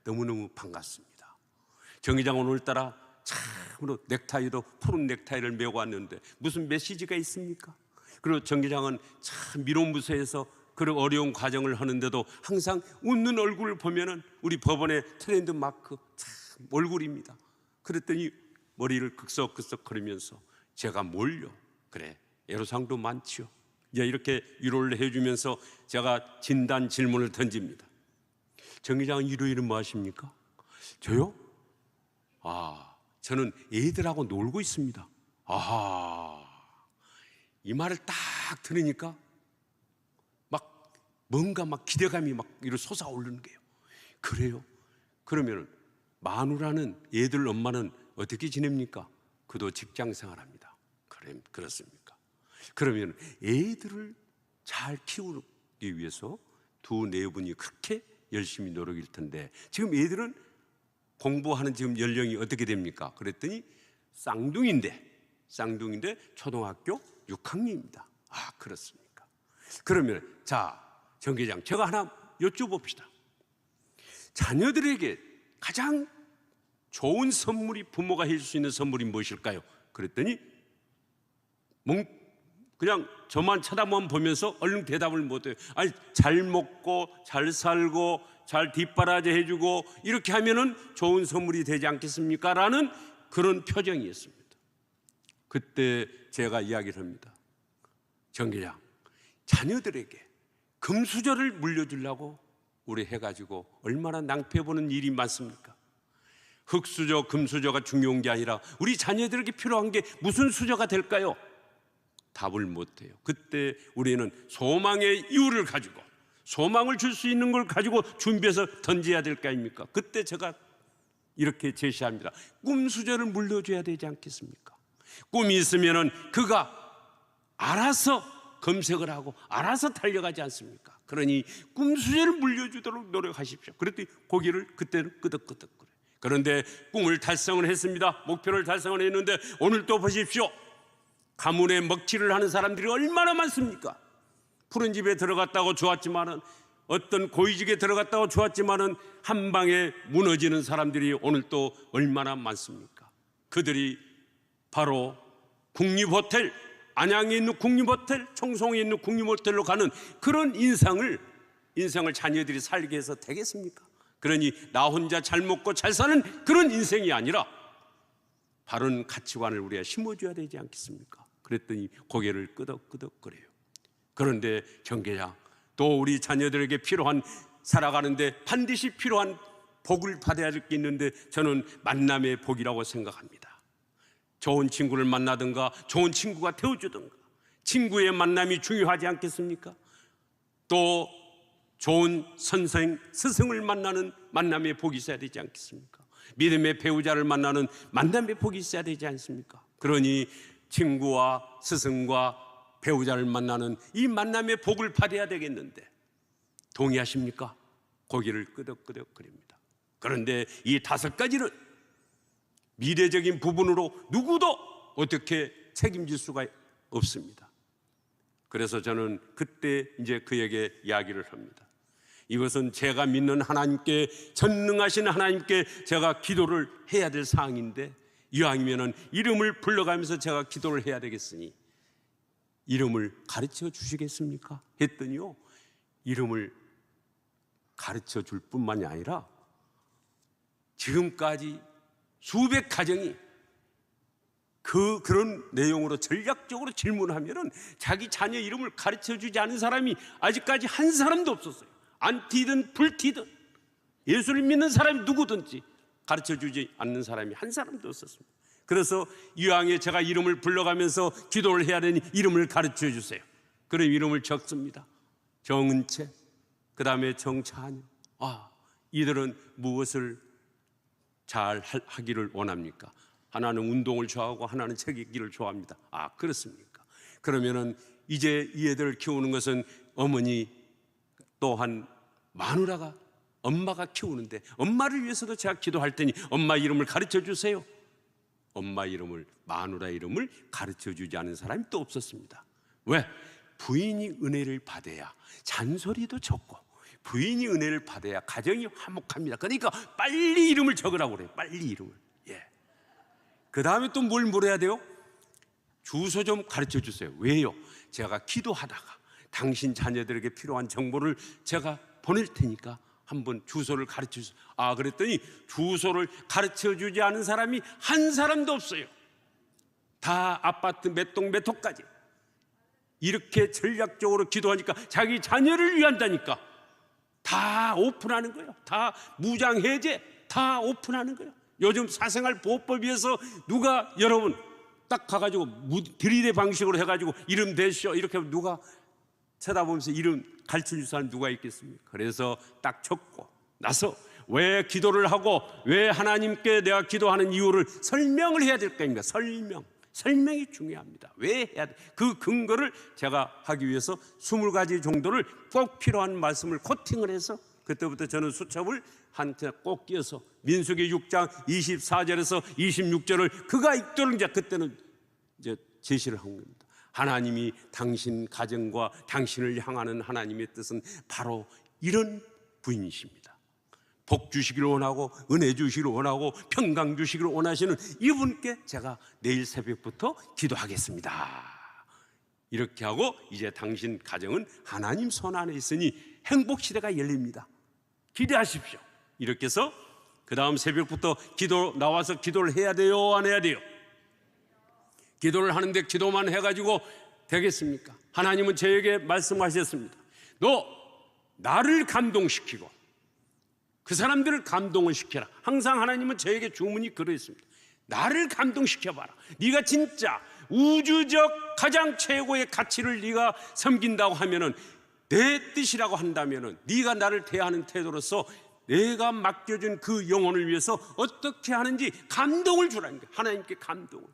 너무너무 반갑습니다. 정 계장 오늘따라 참으로 넥타이도 푸른 넥타이를 메고 왔는데 무슨 메시지가 있습니까? 그리고 정 계장은 참 미론부서에서 그런 어려운 과정을 하는데도 항상 웃는 얼굴을 보면은 우리 법원의 트렌드 마크 참 얼굴입니다. 그랬더니 머리를 극석극석거리면서 제가 뭘요? 그래, 애로사항도 많지요. 이제 이렇게 위로를 해주면서 제가 진단 질문을 던집니다. 정 기장은 일요일은 뭐 하십니까? 저요? 저는 애들하고 놀고 있습니다. 이 말을 딱 들으니까 막 뭔가 막 기대감이 막 이렇게 솟아오르는 거예요. 그래요? 그러면 마누라는 애들 엄마는 어떻게 지냅니까? 그도 직장 생활합니다. 그렇습니까? 그러면 애들을 잘 키우기 위해서 두 네 분이 그렇게 열심히 노력일 텐데 지금 애들은 공부하는 지금 연령이 어떻게 됩니까? 그랬더니 쌍둥이인데 초등학교 6학년입니다. 그렇습니까? 그러면 정 계장, 제가 하나 여쭤봅시다. 자녀들에게 가장 좋은 선물이 부모가 해줄 수 있는 선물이 무엇일까요? 그랬더니 그냥 저만 쳐다만 보면서 얼른 대답을 못해요. 잘 먹고 잘 살고 잘 뒷바라지 해주고 이렇게 하면은 좋은 선물이 되지 않겠습니까? 라는 그런 표정이었습니다. 그때 제가 이야기를 합니다. 정 계장, 자녀들에게 금수저를 물려주려고 우리 해가지고 얼마나 낭패보는 일이 많습니까? 흙수저, 금수저가 중요한 게 아니라 우리 자녀들에게 필요한 게 무슨 수저가 될까요? 답을 못해요. 그때 우리는 소망의 이유를 가지고 소망을 줄 수 있는 걸 가지고 준비해서 던져야 될 거 아닙니까? 그때 제가 이렇게 제시합니다. 꿈 수저를 물려줘야 되지 않겠습니까? 꿈이 있으면은 그가 알아서 검색을 하고 알아서 달려가지 않습니까? 그러니 꿈 수저를 물려주도록 노력하십시오. 그랬더니 고개를 그때는 끄덕끄덕거려요. 그런데 꿈을 달성을 했습니다. 목표를 달성을 했는데 오늘 또 보십시오. 가문에 먹칠을 하는 사람들이 얼마나 많습니까? 푸른 집에 들어갔다고 좋았지만은 어떤 고위직에 들어갔다고 좋았지만은 한 방에 무너지는 사람들이 오늘 또 얼마나 많습니까? 그들이 바로 국립호텔, 안양에 있는 국립호텔, 청송에 있는 국립호텔로 가는 그런 인생을 자녀들이 살게 해서 되겠습니까? 그러니 나 혼자 잘 먹고 잘 사는 그런 인생이 아니라 바른 가치관을 우리가 심어줘야 되지 않겠습니까? 그랬더니 고개를 끄덕끄덕거려요. 그런데 정 계장, 또 우리 자녀들에게 필요한, 살아가는데 반드시 필요한 복을 받아야 할 게 있는데 저는 만남의 복이라고 생각합니다. 좋은 친구를 만나든가 좋은 친구가 되어주든가 친구의 만남이 중요하지 않겠습니까? 또 좋은 선생, 스승을 만나는 만남의 복이 있어야 되지 않겠습니까? 믿음의 배우자를 만나는 만남의 복이 있어야 되지 않습니까? 그러니 친구와 스승과 배우자를 만나는 이 만남의 복을 받아야 되겠는데 동의하십니까? 고개를 끄덕끄덕거립니다. 그런데 이 5가지는 미래적인 부분으로 누구도 어떻게 책임질 수가 없습니다. 그래서 저는 그때 이제 그에게 이야기를 합니다. 이것은 제가 믿는 하나님께, 전능하신 하나님께 제가 기도를 해야 될 사항인데 이왕이면은 이름을 불러가면서 제가 기도를 해야 되겠으니 이름을 가르쳐 주시겠습니까? 했더니요, 이름을 가르쳐 줄 뿐만이 아니라 지금까지 수백 가정이 그런 내용으로 전략적으로 질문하면은 자기 자녀 이름을 가르쳐 주지 않은 사람이 아직까지 한 사람도 없었어요. 안티든 불티든 예수를 믿는 사람이 누구든지 가르쳐 주지 않는 사람이 한 사람도 없었습니다. 그래서 이왕에 제가 이름을 불러가면서 기도를 해야 되니 이름을 가르쳐 주세요. 그럼 이름을 적습니다. 정은채, 그 다음에 정찬. 이들은 무엇을 잘 하기를 원합니까? 하나는 운동을 좋아하고 하나는 책 읽기를 좋아합니다. 그렇습니까? 그러면은 이제 이 애들을 키우는 것은 어머니 또한 마누라가 엄마가 키우는데 엄마를 위해서도 제가 기도할 테니 엄마 이름을 가르쳐 주세요. 엄마 이름을, 마누라 이름을 가르쳐 주지 않은 사람이 또 없었습니다. 왜? 부인이 은혜를 받아야 잔소리도 적고 부인이 은혜를 받아야 가정이 화목합니다. 그러니까 빨리 이름을 적으라고 그래요. 빨리 이름을. 그 다음에 또 뭘 물어야 돼요? 주소 좀 가르쳐 주세요. 왜요? 제가 기도하다가 당신 자녀들에게 필요한 정보를 제가 보낼 테니까 한번 주소를 가르쳐 주세요. 그랬더니 주소를 가르쳐 주지 않은 사람이 한 사람도 없어요. 다 아파트 몇 동 몇 호까지 이렇게 전략적으로 기도하니까 자기 자녀를 위한다니까 다 오픈하는 거예요. 다 무장해제 다 오픈하는 거예요. 요즘 사생활 보호법에서 누가 여러분 딱 가가지고 들이대 방식으로 해가지고 이름 대시오 이렇게 하면 누가 쳐다보면서 이름 가르쳐 줄 사람 누가 있겠습니까? 그래서 딱 적고 나서 왜 기도를 하고 왜 하나님께 내가 기도하는 이유를 설명을 해야 될 거 아닙니까? 설명이 중요합니다. 왜 해야 돼? 그 근거를 제가 하기 위해서 20가지 정도를 꼭 필요한 말씀을 코팅을 해서 그때부터 저는 수첩을 한 테 꼭 끼어서 민수기 6장 24절에서 26절을 그가 읽도록 이제 그때는 이제 제시를 한 겁니다. 하나님이 당신 가정과 당신을 향하는 하나님의 뜻은 바로 이런 분이십니다. 복 주시기를 원하고 은혜 주시기를 원하고 평강 주시기를 원하시는 이분께 제가 내일 새벽부터 기도하겠습니다. 이렇게 하고 이제 당신 가정은 하나님 손 안에 있으니 행복 시대가 열립니다. 기대하십시오. 이렇게 해서 그 다음 새벽부터 나와서 기도를 해야 돼요, 안 해야 돼요? 기도를 하는데 기도만 해가지고 되겠습니까? 하나님은 저에게 말씀하셨습니다. 너 나를 감동시키고 그 사람들을 감동을 시켜라. 항상 하나님은 저에게 주문이 그러했습니다. 나를 감동시켜봐라. 네가 진짜 우주적 가장 최고의 가치를 네가 섬긴다고 하면은 내 뜻이라고 한다면은 네가 나를 대하는 태도로서 내가 맡겨준 그 영혼을 위해서 어떻게 하는지 감동을 주라는 거예요. 하나님께 감동을.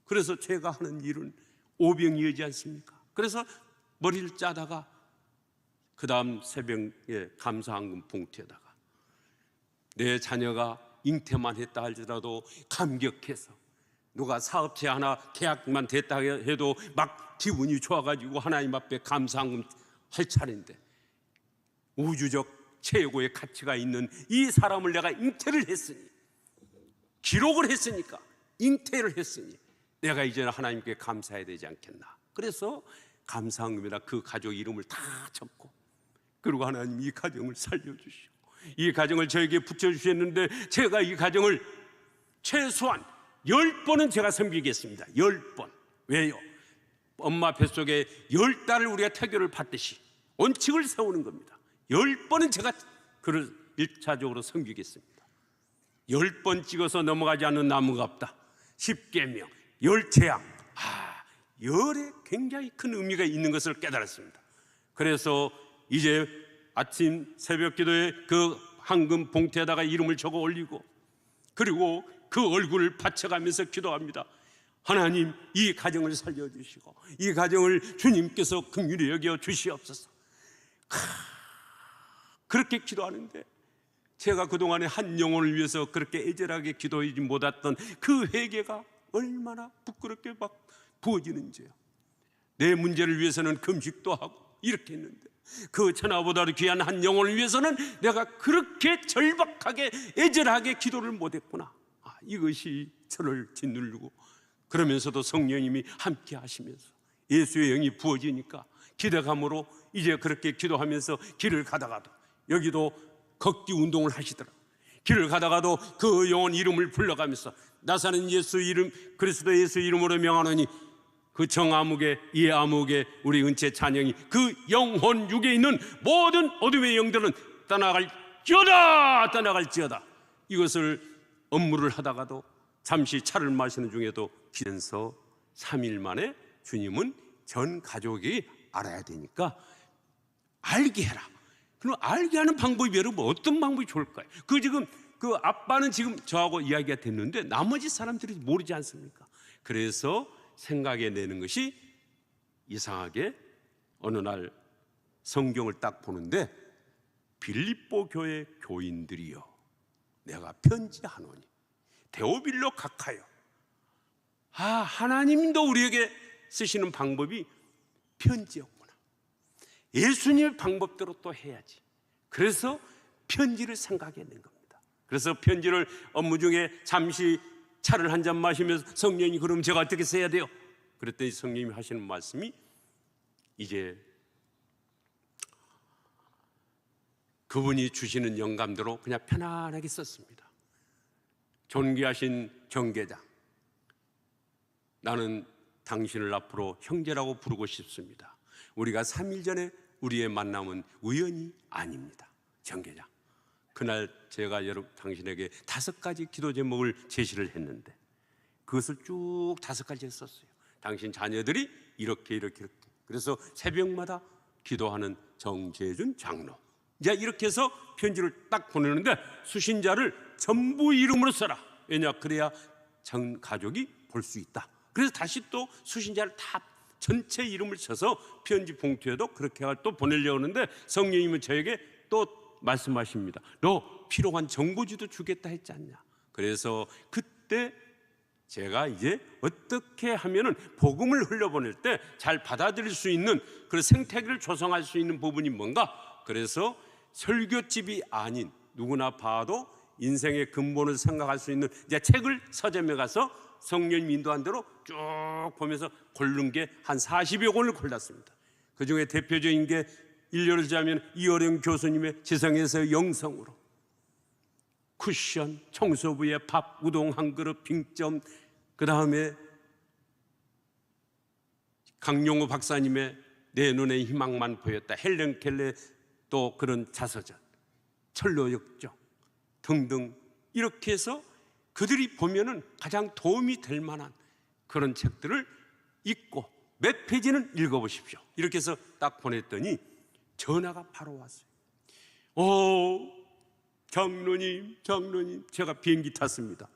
그래서 제가 하는 일은 오병이어지 않습니까? 그래서 머리를 짜다가 그 다음 새벽에 감사한금 봉투에다가 내 자녀가 잉태만 했다 할지라도 감격해서 누가 사업체 하나 계약만 됐다 해도 막 기분이 좋아가지고 하나님 앞에 감사한금 할 차례인데 우주적 최고의 가치가 있는 이 사람을 내가 잉태를 했으니 기록을 했으니까 잉태를 했으니 내가 이제는 하나님께 감사해야 되지 않겠나. 그래서 감사한금에다 그 가족 이름을 다 적고 그리고 하나님 이 가정을 살려주시고 이 가정을 저에게 붙여주셨는데 제가 이 가정을 최소한 10번은 제가 섬기겠습니다. 10번. 왜요? 엄마 뱃속에 10달을 우리가 태교를 받듯이 원칙을 세우는 겁니다. 10번은 제가 그를 1차적으로 섬기겠습니다. 10번 찍어서 넘어가지 않는 나무가 없다. 10계명, 10재앙. 열에 굉장히 큰 의미가 있는 것을 깨달았습니다. 그래서 이제 아침 새벽 기도에 그 황금 봉투에다가 이름을 적어 올리고, 그리고 그 얼굴을 바쳐가면서 기도합니다. 하나님, 이 가정을 살려주시고 이 가정을 주님께서 긍휼히 여겨 주시옵소서. 그렇게 기도하는데 제가 그동안에 한 영혼을 위해서 그렇게 애절하게 기도하지 못했던 그 회개가 얼마나 부끄럽게 막 부어지는지요. 내 문제를 위해서는 금식도 하고 이렇게 했는데 그 천하보다도 귀한 한 영혼을 위해서는 내가 그렇게 절박하게 애절하게 기도를 못했구나. 이것이 저를 짓누르고, 그러면서도 성령님이 함께 하시면서 예수의 영이 부어지니까 기대감으로 이제 그렇게 기도하면서 길을 가다가도, 여기도 걷기 운동을 하시더라. 길을 가다가도 그 영혼 이름을 불러가면서 나사는 예수 이름, 그리스도 예수 이름으로 명하노니 그 정암흑에 이 암흑에 우리 은채 찬영이 그 영혼 육에 있는 모든 어둠의 영들은 떠나갈지어다. 이것을 업무를 하다가도 잠시 차를 마시는 중에도 기면서 3일 만에 주님은 전 가족이 알아야 되니까 알게 해라. 그럼 알게 하는 방법이 여러분 어떤 방법이 좋을까요? 지금 그 아빠는 지금 저하고 이야기가 됐는데 나머지 사람들이 모르지 않습니까? 그래서 생각해 내는 것이, 이상하게 어느 날 성경을 딱 보는데 빌립보 교회 교인들이여 내가 편지하노니 데오빌로 각하여. 하나님도 우리에게 쓰시는 방법이 편지였구나. 예수님의 방법대로 또 해야지. 그래서 편지를 생각해 낸 겁니다. 그래서 편지를 업무 중에 잠시 차를 한 잔 마시면서 성령이 그럼 제가 어떻게 써야 돼요? 그랬더니 성령님이 하시는 말씀이, 이제 그분이 주시는 영감대로 그냥 편안하게 썼습니다. 존귀하신 정계장, 나는 당신을 앞으로 형제라고 부르고 싶습니다. 우리가 3일 전에 우리의 만남은 우연이 아닙니다. 정계장, 그날 제가 당신에게 5가지 기도 제목을 제시를 했는데 그것을 쭉 5가지 썼어요. 당신 자녀들이 이렇게. 그래서 새벽마다 기도하는 정재준 장로. 이제 이렇게 해서 편지를 딱 보내는데 수신자를 전부 이름으로 써라. 왜냐? 그래야 전 가족이 볼 수 있다. 그래서 다시 또 수신자를 다 전체 이름을 써서 편지 봉투에도 그렇게 또 보내려고 하는데 성령님은 저에게 또 말씀하십니다. 너 필요한 정보지도 주겠다 했지 않냐. 그래서 그때 제가 이제 어떻게 하면은 복음을 흘려보낼 때 잘 받아들일 수 있는 그런 생태계를 조성할 수 있는 부분이 뭔가. 그래서 설교집이 아닌 누구나 봐도 인생의 근본을 생각할 수 있는 이제 책을 서점에 가서 성령님 인도한 대로 쭉 보면서 고른 게 한 40여 권을 골랐습니다. 그 중에 대표적인 게 일렬을 자면 이어령 교수님의 지성에서 영성으로, 쿠션, 청소부의 밥, 우동 한 그릇, 빙점, 그 다음에 강용호 박사님의 내 눈에 희망만 보였다, 헬렌 켈레 또 그런 자서전, 철로역정 등등, 이렇게 해서 그들이 보면은 가장 도움이 될 만한 그런 책들을 읽고 몇 페이지는 읽어보십시오. 이렇게 해서 딱 보냈더니 전화가 바로 왔어요. 장로님, 제가 비행기 탔습니다.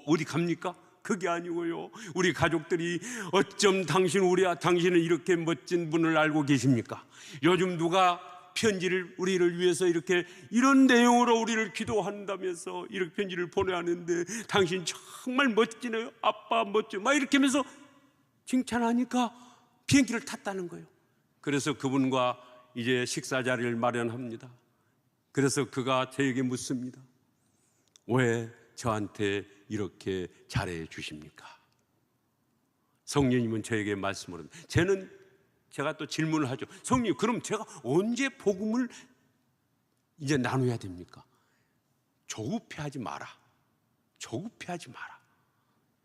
어디 갑니까? 그게 아니고요, 우리 가족들이 어쩜 당신은 이렇게 멋진 분을 알고 계십니까? 요즘 누가 편지를 우리를 위해서 이렇게 이런 내용으로 우리를 기도한다면서 이렇게 편지를 보내왔는데 당신 정말 멋지네요. 아빠 멋져. 막 이렇게 하면서 칭찬하니까 비행기를 탔다는 거예요. 그래서 그분과 이제 식사 자리를 마련합니다. 그래서 그가 저에게 묻습니다. 왜 저한테 이렇게 잘해 주십니까? 성령님은 저에게 말씀을 합니다. 제가 또 질문을 하죠. 성령님, 그럼 제가 언제 복음을 이제 나눠야 됩니까? 조급해하지 마라.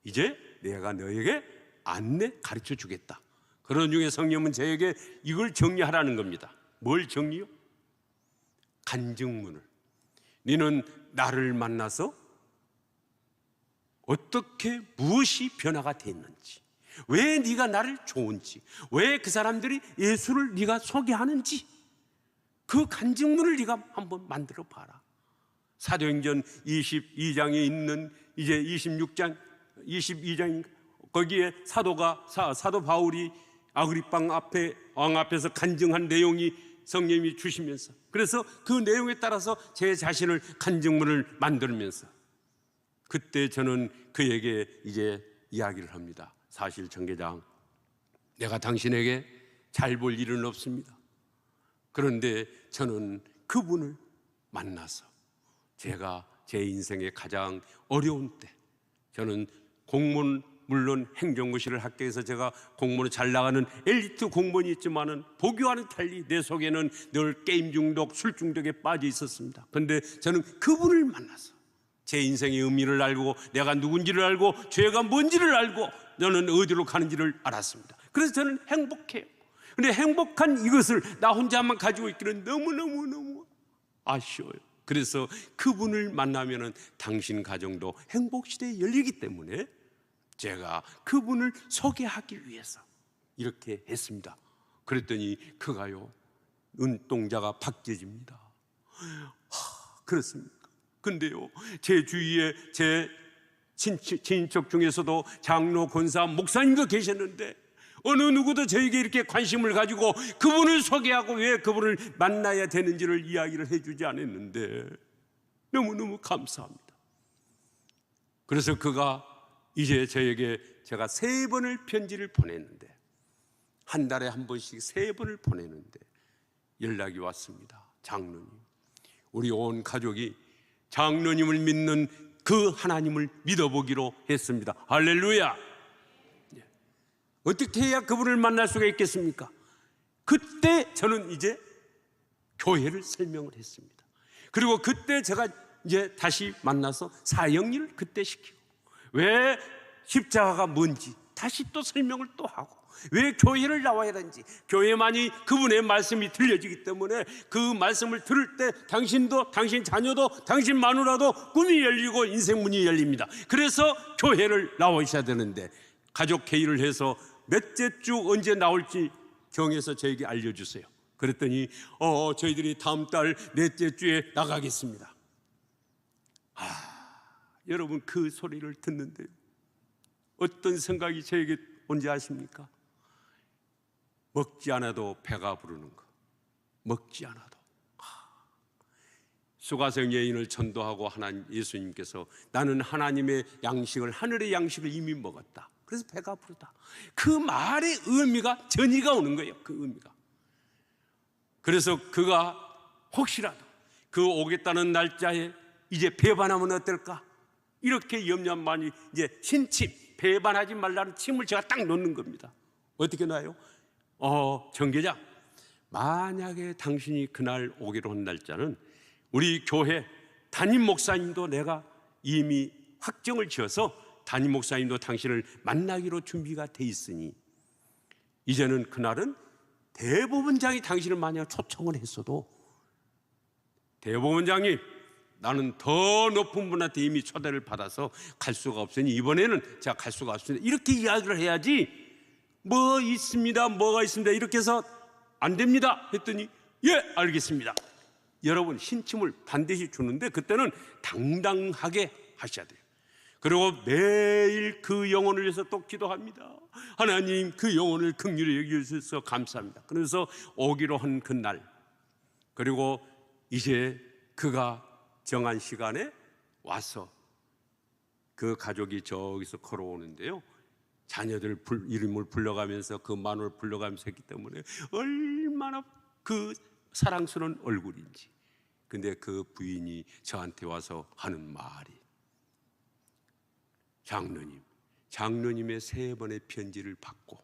이제 내가 너에게 안내 가르쳐 주겠다. 그런 중에 성령은 저에게 이걸 정리하라는 겁니다. 뭘 정리요? 간증문을. 너는 나를 만나서 어떻게 무엇이 변화가 됐는지, 왜 네가 나를 좋은지, 왜 그 사람들이 예수를 네가 소개하는지 그 간증문을 네가 한번 만들어 봐라. 사도행전 22장에 있는 이제 22장 거기에 사도 바울이 아그리빠 왕 앞에서 간증한 내용이 성령님이 주시면서, 그래서 그 내용에 따라서 제 자신을 간증문을 만들면서 그때 저는 그에게 이제 이야기를 합니다. 사실 정계장, 내가 당신에게 잘 볼 일은 없습니다. 그런데 저는 그분을 만나서 제가 제 인생의 가장 어려운 때, 저는 공무원, 물론 행정고시를 학교에서 제가 공무원을 잘 나가는 엘리트 공무원이 있지만은 보기와는 달리 내 속에는 늘 게임 중독, 술 중독에 빠져 있었습니다. 그런데 저는 그분을 만나서 제 인생의 의미를 알고, 내가 누군지를 알고, 죄가 뭔지를 알고, 저는 어디로 가는지를 알았습니다. 그래서 저는 행복해요. 그런데 행복한 이것을 나 혼자만 가지고 있기는 너무너무 아쉬워요. 그래서 그분을 만나면은 당신 가정도 행복시대에 열리기 때문에 제가 그분을 소개하기 위해서 이렇게 했습니다. 그랬더니 그가요, 눈동자가 밝혀집니다. 그렇습니까? 근데요, 제 주위에 제 친척 중에서도 장로, 권사, 목사님도 계셨는데 어느 누구도 저에게 이렇게 관심을 가지고 그분을 소개하고 왜 그분을 만나야 되는지를 이야기를 해주지 않았는데 너무너무 감사합니다. 그래서 그가 이제 저에게 제가 3번을 편지를 보냈는데, 한 달에 한 번씩 3번을 보내는데 연락이 왔습니다. 장로님, 우리 온 가족이 장로님을 믿는 그 하나님을 믿어보기로 했습니다. 할렐루야. 어떻게 해야 그분을 만날 수가 있겠습니까? 그때 저는 이제 교회를 설명을 했습니다. 그리고 그때 제가 이제 다시 만나서 사형리를 그때 시키고, 왜 십자가가 뭔지 다시 또 설명을 또 하고, 왜 교회를 나와야 하는지, 교회만이 그분의 말씀이 들려지기 때문에 그 말씀을 들을 때 당신도, 당신 자녀도, 당신 마누라도 꿈이 열리고 인생 문이 열립니다. 그래서 교회를 나오셔야 되는데, 가족 회의를 해서 몇째 주 언제 나올지 정해서 저에게 알려주세요. 그랬더니 저희들이 다음 달 넷째 주에 나가겠습니다. 여러분, 그 소리를 듣는데요, 어떤 생각이 저에게 뭔지 아십니까? 먹지 않아도 배가 부르는 거. 먹지 않아도. 수가성 여인을 전도하고 예수님께서 나는 하나님의 양식을, 하늘의 양식을 이미 먹었다, 그래서 배가 부르다. 그 말의 의미가, 전이가 오는 거예요. 그 의미가. 그래서 그가 혹시라도 그 오겠다는 날짜에 이제 배반하면 어떨까, 이렇게 염려만이 이제 신침, 배반하지 말라는 침을 제가 딱 놓는 겁니다. 어떻게 놔요? 정계장, 만약에 당신이 그날 오기로 한 날짜는 우리 교회 담임 목사님도 내가 이미 확정을 지어서 담임 목사님도 당신을 만나기로 준비가 돼 있으니, 이제는 그날은 대법원장이 당신을 만약 초청을 했어도, 대법원장이 나는 더 높은 분한테 이미 초대를 받아서 갈 수가 없으니 이번에는 제가 갈 수가 없습니다, 이렇게 이야기를 해야지, 뭐 있습니다, 뭐가 있습니다, 이렇게 해서 안 됩니다 했더니 예, 알겠습니다. 여러분, 신침을 반드시 주는데 그때는 당당하게 하셔야 돼요. 그리고 매일 그 영혼을 위해서 또 기도합니다. 하나님, 그 영혼을 긍휼히 여기셔서 감사합니다. 그래서 오기로 한 그날, 그리고 이제 그가 정한 시간에 와서 그 가족이 저기서 걸어오는데요, 자녀들 이름을 불러가면서 그 마누를 불러가면서 했기 때문에 얼마나 그 사랑스러운 얼굴인지. 근데 그 부인이 저한테 와서 하는 말이, 장로님의 3번의 편지를 받고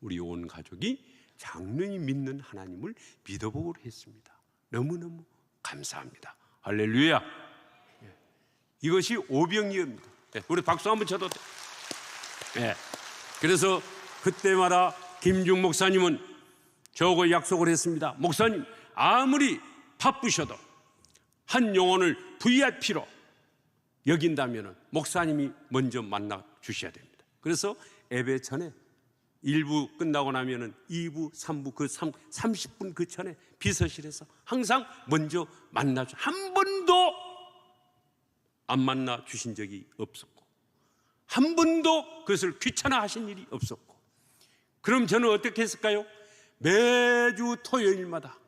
우리 온 가족이 장로님 믿는 하나님을 믿어보기로 했습니다. 너무너무 감사합니다. 할렐루야. 이것이 오병이어입니다. 우리 박수 한번 쳐도 돼. 그래서 그때마다 김중 목사님은 저하고 약속을 했습니다. 목사님, 아무리 바쁘셔도 한 영혼을 VIP로 여긴다면 목사님이 먼저 만나 주셔야 됩니다. 그래서 예배 전에 1부 끝나고 나면은 2부, 3부 30분 그 전에 비서실에서 항상 먼저 만나줘. 한 번도 안 만나 주신 적이 없었고, 한 번도 그것을 귀찮아하신 일이 없었고, 그럼 저는 어떻게 했을까요? 매주 토요일마다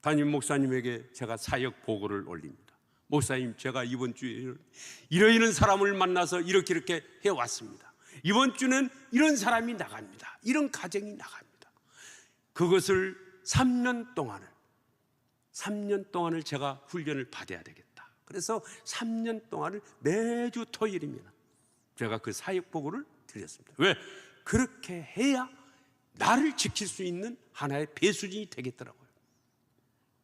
담임 목사님에게 제가 사역 보고를 올립니다. 목사님, 제가 이번 주에 이런 사람을 만나서 이렇게 해왔습니다. 이번 주는 이런 사람이 나갑니다. 이런 가정이 나갑니다. 그것을 3년 동안을 제가 훈련을 받아야 되겠다. 그래서 3년 동안을 매주 토요일이면 제가 그 사역 보고를 드렸습니다. 왜? 그렇게 해야 나를 지킬 수 있는 하나의 배수진이 되겠더라고요.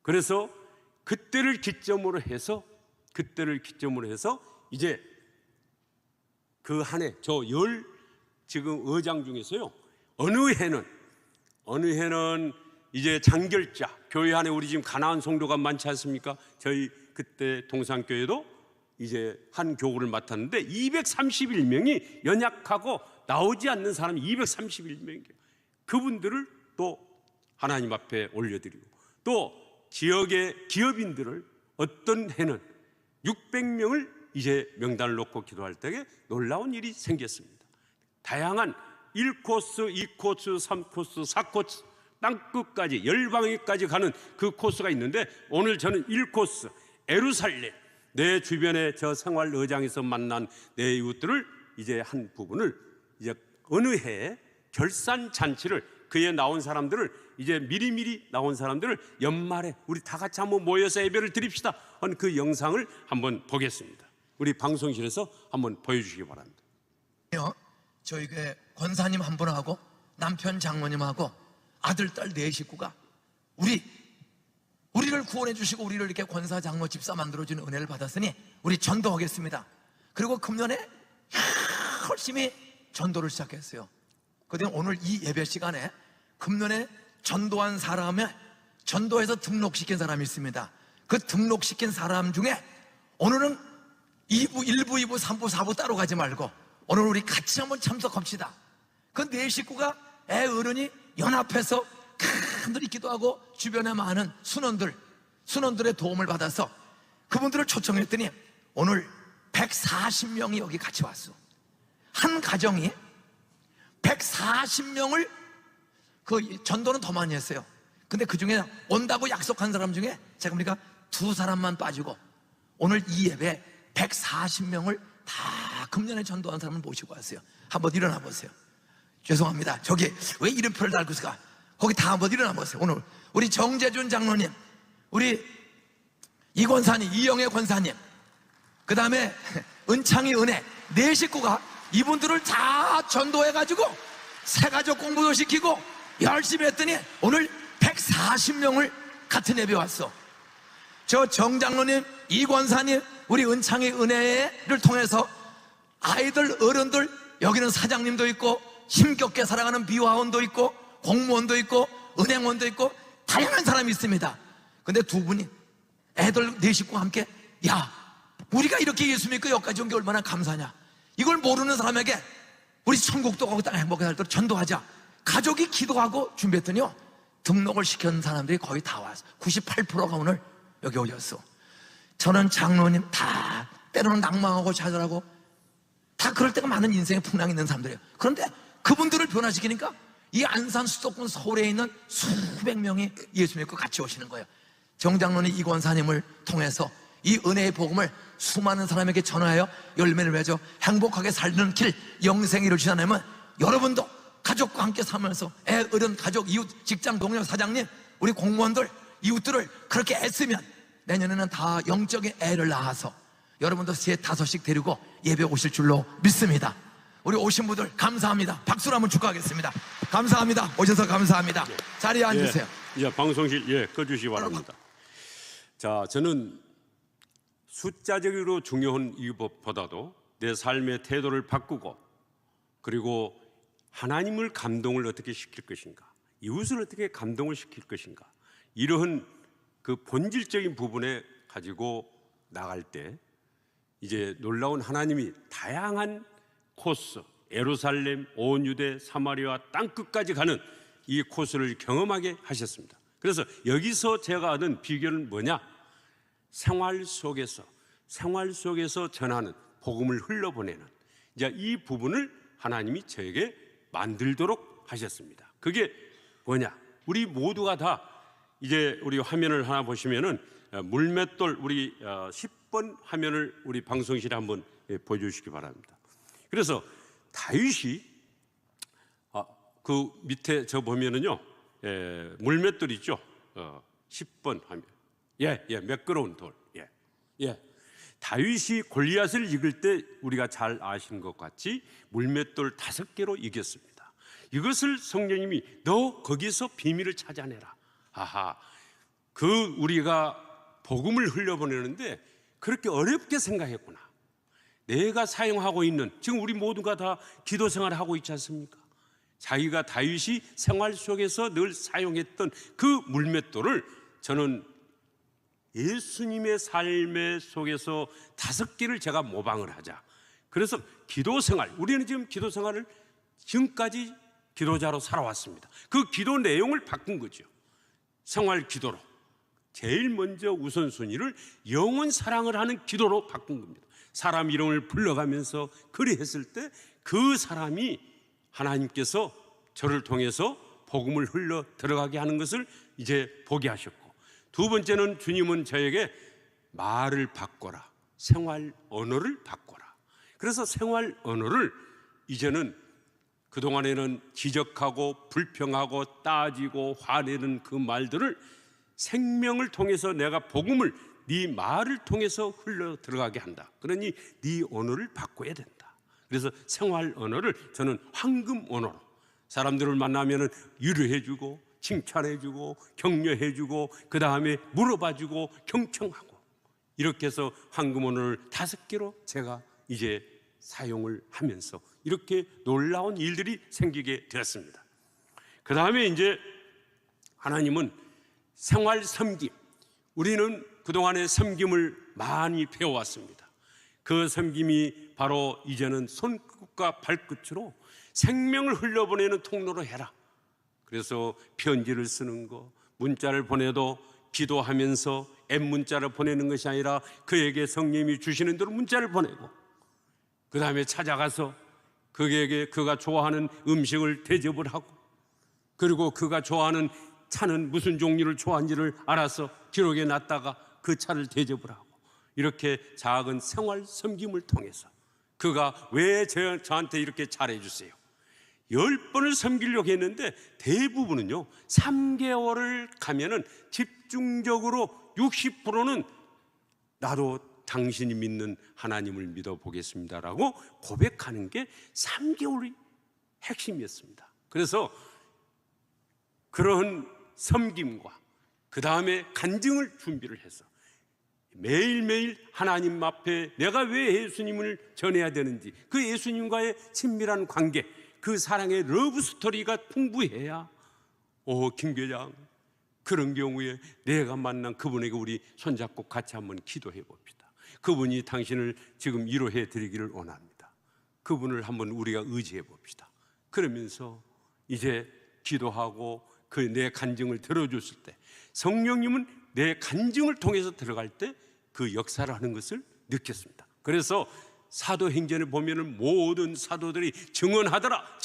그래서 그때를 기점으로 해서 이제 그 한 해 저 지금 의장 중에서요, 어느 해는 이제 장결자 교회 안에 우리 지금 가나안 성도가 많지 않습니까? 저희 그때 동산교회도 이제 한 교구를 맡았는데 231명이 연약하고 나오지 않는 사람이 231명이에요. 그분들을 또 하나님 앞에 올려드리고, 또 지역의 기업인들을 어떤 해는 600명을 이제 명단을 놓고 기도할 때에 놀라운 일이 생겼습니다. 다양한 1코스, 2코스, 3코스, 4코스 땅끝까지 열방에까지 가는 그 코스가 있는데, 오늘 저는 1코스 예루살렘, 내 주변에 저 생활의장에서 만난 내 이웃들을 이제 한 부분을 이제 어느 해에 결산 잔치를, 그에 나온 사람들을 이제 미리미리 나온 사람들을 연말에 우리 다 같이 한번 모여서 예배를 드립시다 하는 그 영상을 한번 보겠습니다. 우리 방송실에서 한번 보여주시기 바랍니다. 저희 교회 권사님 한 분하고 남편 장모님하고 아들 딸 네 식구가 우리를 구원해 주시고 우리를 이렇게 권사 장모 집사 만들어주는 은혜를 받았으니 우리 전도하겠습니다. 그리고 금년에 열심히 전도를 시작했어요. 그런데 오늘 이 예배 시간에 금년에 전도한 사람에 전도해서 등록시킨 사람이 있습니다. 그 등록시킨 사람 중에 오늘은 2부, 1부, 2부, 3부, 4부 따로 가지 말고 오늘 우리 같이 한번 참석합시다. 그 네 식구가 애 어른이 연합해서 간절히 기도하고 주변에 많은 순원들의 도움을 받아서 그분들을 초청했더니 오늘 140명이 여기 같이 왔어. 한 가정이 140명을 그 전도는 더 많이 했어요. 근데 그 중에 온다고 약속한 사람 중에 제가 보니까 2사람만 빠지고 오늘 이 예배 140명을 다 금년에 전도한 사람을 모시고 왔어요. 한번 일어나 보세요. 죄송합니다. 저기 왜 이름표를 달고 있을까? 거기 다 한번 일어나 보세요. 오늘 우리 정재준 장로님, 우리 이권사님, 이영애 권사님, 그 다음에 은창이 은혜, 네 식구가 이분들을 다 전도해가지고 새가족 공부도 시키고 열심히 했더니 오늘 140명을 같은 예배 왔어. 저 정장로님, 이권사님, 우리 은창이 은혜를 통해서 아이들, 어른들, 여기는 사장님도 있고 힘겹게 살아가는 미화원도 있고 공무원도 있고 은행원도 있고 다양한 사람이 있습니다. 근데 두 분이 애들 네 식구와 함께, 야, 우리가 이렇게 예수 믿고 여기까지 온 게 얼마나 감사냐, 이걸 모르는 사람에게 우리 천국도 가고 땅 행복하게 살도록 전도하자. 가족이 기도하고 준비했더니요, 등록을 시킨 사람들이 거의 다 왔어. 98%가 오늘 여기 오셨어. 저는 장로님 다 때로는 낭망하고 좌절하고 다 그럴 때가 많은 인생에 풍랑이 있는 사람들이에요. 그런데 그분들을 변화시키니까 이 안산 수도권 서울에 있는 수백 명이 예수 믿고 같이 오시는 거예요. 정장로님 이권사님을 통해서 이 은혜의 복음을 수많은 사람에게 전하여 열매를 맺어 행복하게 살는 길, 영생을 이루시려면 여러분도 가족과 함께 살면서 애, 어른, 가족, 이웃, 직장, 동료, 사장님, 우리 공무원들, 이웃들을 그렇게 애쓰면 내년에는 다 영적인 애를 낳아서 여러분도 3, 5씩 데리고 예배 오실 줄로 믿습니다. 우리 오신 분들 감사합니다. 박수로 한번 축하하겠습니다. 감사합니다. 오셔서 감사합니다. 자리에 앉으세요. 예, 방송실 꺼주시기 바랍니다. 자, 저는 숫자적으로 중요한 이것보다도 내 삶의 태도를 바꾸고, 그리고 하나님을 감동을 어떻게 시킬 것인가, 이웃을 어떻게 감동을 시킬 것인가, 이러한 그 본질적인 부분에 가지고 나갈 때 이제 놀라운 하나님이 다양한 코스, 예루살렘, 온 유대, 사마리아 땅끝까지 가는 이 코스를 경험하게 하셨습니다. 그래서 여기서 제가 아는 비결은 뭐냐? 생활 속에서 전하는, 복음을 흘러보내는 이제 이 부분을 하나님이 저에게 만들도록 하셨습니다. 그게 뭐냐? 우리 모두가 다 이제 우리 화면을 하나 보시면은 물맷돌 우리 10번 화면을 우리 방송실에 한번 보여주시기 바랍니다. 그래서 다윗이 그 밑에 저 보면은요 물맷돌 있죠. 10번 화면. 매끄러운 돌. 다윗이 골리앗을 이길 때 우리가 잘 아시는 것 같이 물맷돌 5개로 이겼습니다. 이것을 성령님이 너 거기서 비밀을 찾아내라. 우리가 복음을 흘려보내는데 그렇게 어렵게 생각했구나. 내가 사용하고 있는, 지금 우리 모두가 다 기도 생활을 하고 있지 않습니까? 자기가 다윗이 생활 속에서 늘 사용했던 그 물맷돌을 저는 예수님의 삶의 속에서 5개를 제가 모방을 하자. 그래서 기도 생활, 우리는 지금 기도 생활을 지금까지 기도자로 살아왔습니다. 그 기도 내용을 바꾼 거죠. 생활 기도로. 제일 먼저 우선순위를 영원 사랑을 하는 기도로 바꾼 겁니다. 사람 이름을 불러가면서 그리했을 때 그 사람이 하나님께서 저를 통해서 복음을 흘러 들어가게 하는 것을 이제 보게 하셨고, 두 번째는 주님은 저에게 말을 바꿔라, 생활 언어를 바꿔라. 그래서 생활 언어를 이제는 그동안에는 지적하고 불평하고 따지고 화내는 그 말들을 생명을 통해서 내가 복음을 네 말을 통해서 흘러 들어가게 한다. 그러니 네 언어를 바꿔야 된다. 그래서 생활 언어를 저는 황금 언어로, 사람들을 만나면은 위로해주고 칭찬해주고 격려해주고 그 다음에 물어봐주고 경청하고, 이렇게 해서 황금 언어를 5개로 제가 이제 사용을 하면서 이렇게 놀라운 일들이 생기게 되었습니다. 그 다음에 이제 하나님은 생활 섬김, 우리는 그동안의 섬김을 많이 배워왔습니다. 그 섬김이 바로 이제는 손끝과 발끝으로 생명을 흘려보내는 통로로 해라. 그래서 편지를 쓰는 거, 문자를 보내도 기도하면서 앱문자를 보내는 것이 아니라 그에게 성령님이 주시는 대로 문자를 보내고, 그 다음에 찾아가서 그에게 그가 좋아하는 음식을 대접을 하고, 그리고 그가 좋아하는 차는 무슨 종류를 좋아하는지를 알아서 기록해 놨다가 그 차를 대접을 하고, 이렇게 작은 생활 섬김을 통해서 그가 왜 저한테 이렇게 잘해주세요? 10번을 섬기려고 했는데 대부분은요 3개월을 가면은 집중적으로 60%는 나도 당신이 믿는 하나님을 믿어보겠습니다라고 고백하는 게 3개월이 핵심이었습니다. 그래서 그런 섬김과 그 다음에 간증을 준비를 해서 매일매일 하나님 앞에 내가 왜 예수님을 전해야 되는지, 그 예수님과의 친밀한 관계, 그 사랑의 러브 스토리가 풍부해야, 김 교장, 그런 경우에 내가 만난 그분에게 우리 손잡고 같이 한번 기도해 봅시다. 그분이 당신을 지금 위로해 드리기를 원합니다. 그분을 한번 우리가 의지해 봅시다. 그러면서 이제 기도하고 그 내 간증을 들어줬을 때 성령님은 내 간증을 통해서 들어갈 때 그 역사를 하는 것을 느꼈습니다. 그래서 사도행전에 보면은 모든 사도들이 증언하더라.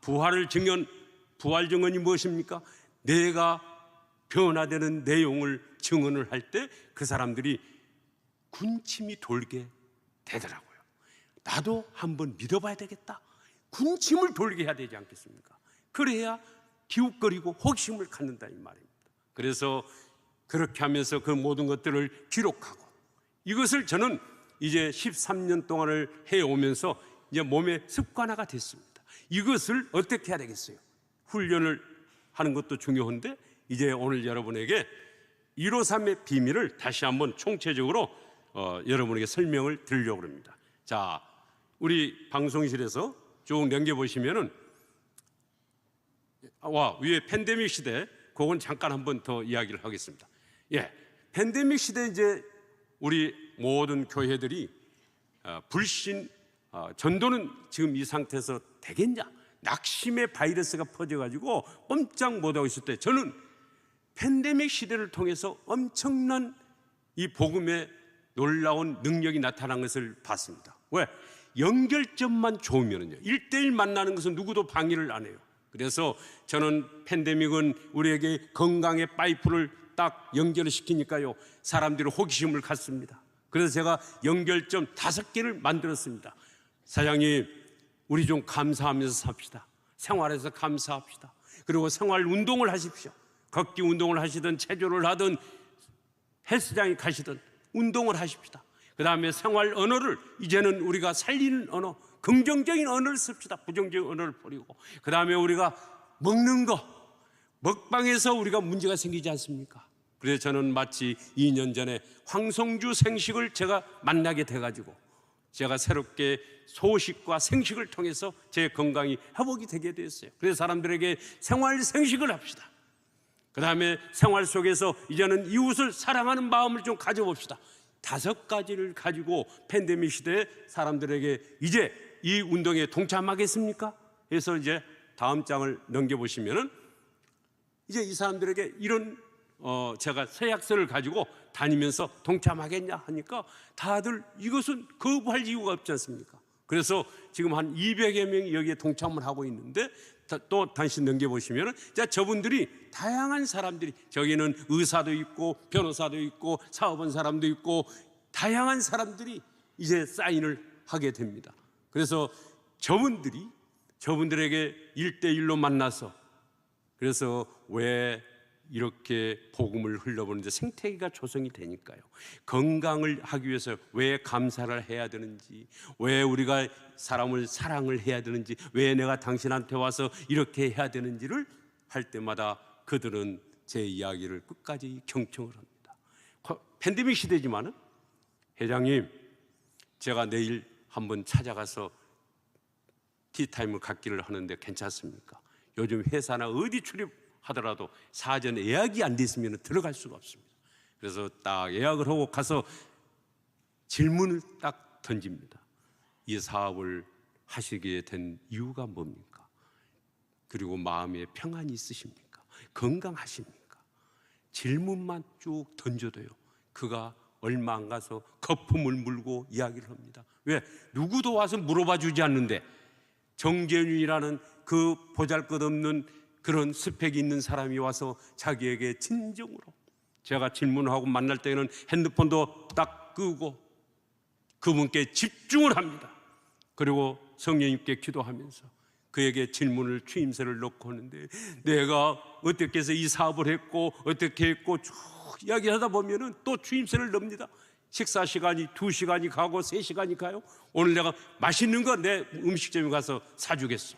부활 증언이 무엇입니까? 내가 변화되는 내용을 증언을 할 때 그 사람들이 군침이 돌게 되더라고요. 나도 한번 믿어봐야 되겠다. 군침을 돌게 해야 되지 않겠습니까? 그래야 기웃거리고 호기심을 갖는다 이 말입니다. 그래서 그렇게 하면서 그 모든 것들을 기록하고, 이것을 저는 이제 13년 동안을 해오면서 이제 몸의 습관화가 됐습니다. 이것을 어떻게 해야 되겠어요? 훈련을 하는 것도 중요한데 이제 오늘 여러분에게 153의 비밀을 다시 한번 총체적으로 여러분에게 설명을 드리려고 합니다. 자, 우리 방송실에서 쭉 넘겨보시면은 위에 팬데믹 시대, 그건 잠깐 한번 더 이야기를 하겠습니다. 팬데믹 시대에 이제 우리 모든 교회들이 불신, 전도는 지금 이 상태에서 되겠냐? 낙심의 바이러스가 퍼져가지고 꼼짝 못하고 있을 때 저는 팬데믹 시대를 통해서 엄청난 이 복음의 놀라운 능력이 나타난 것을 봤습니다. 왜? 연결점만 좋으면요, 1대1 만나는 것은 누구도 방해를 안 해요. 그래서 저는 팬데믹은 우리에게 건강의 파이프를 딱 연결을 시키니까요, 사람들이 호기심을 갖습니다. 그래서 제가 연결점 5개를 만들었습니다. 사장님, 우리 좀 감사하면서 삽시다. 생활에서 감사합시다. 그리고 생활 운동을 하십시오. 걷기 운동을 하시든 체조를 하든 헬스장에 가시든 운동을 하십시다. 그 다음에 생활 언어를 이제는 우리가 살리는 언어, 긍정적인 언어를 씁시다. 부정적인 언어를 버리고. 그 다음에 우리가 먹는 거, 먹방에서 우리가 문제가 생기지 않습니까? 그래서 저는 마치 2년 전에 황성주 생식을 제가 만나게 돼가지고 제가 새롭게 소식과 생식을 통해서 제 건강이 회복이 되게 됐어요. 그래서 사람들에게 생활 생식을 합시다. 그 다음에 생활 속에서 이제는 이웃을 사랑하는 마음을 좀 가져봅시다. 5가지를 가지고 팬데믹 시대에 사람들에게 이제 이 운동에 동참하겠습니까? 그래서 이제 다음 장을 넘겨보시면은 이제 이 사람들에게 이런 제가 서약서를 가지고 다니면서 동참하겠냐 하니까 다들 이것은 거부할 이유가 없지 않습니까? 그래서 지금 한 200여 명이 여기에 동참을 하고 있는데 또 다시 넘겨보시면 저분들이 다양한 사람들이, 저기는 의사도 있고 변호사도 있고 사업원 사람도 있고 다양한 사람들이 이제 사인을 하게 됩니다. 그래서 저분들에게 1대1로 만나서, 그래서 왜 이렇게 복음을 흘려보는데 생태계가 조성이 되니까요. 건강을 하기 위해서 왜 감사를 해야 되는지, 왜 우리가 사람을 사랑을 해야 되는지, 왜 내가 당신한테 와서 이렇게 해야 되는지를 할 때마다 그들은 제 이야기를 끝까지 경청을 합니다. 팬데믹 시대지만은 회장님, 제가 내일 한번 찾아가서 티타임을 갖기를 하는데 괜찮습니까? 요즘 회사나 어디 출입하더라도 사전 예약이 안 돼 있으면 들어갈 수가 없습니다. 그래서 딱 예약을 하고 가서 질문을 딱 던집니다. 이 사업을 하시게 된 이유가 뭡니까? 그리고 마음에 평안이 있으십니까? 건강하십니까? 질문만 쭉 던져도요, 그가 얼마 안 가서 거품을 물고 이야기를 합니다. 왜? 누구도 와서 물어봐 주지 않는데 정재윤이라는 그 보잘것없는 그런 스펙이 있는 사람이 와서 자기에게 진정으로, 제가 질문하고 만날 때는 핸드폰도 딱 끄고 그분께 집중을 합니다. 그리고 성령님께 기도하면서 그에게 질문을, 추임새를 넣고 하는데, 내가 어떻게 해서 이 사업을 했고 어떻게 했고 쭉 이야기하다 보면은 또 추임새를 넣습니다. 식사 시간이 2시간이 가고 3시간이 가요. 오늘 내가 맛있는 거 내 음식점에 가서 사주겠어.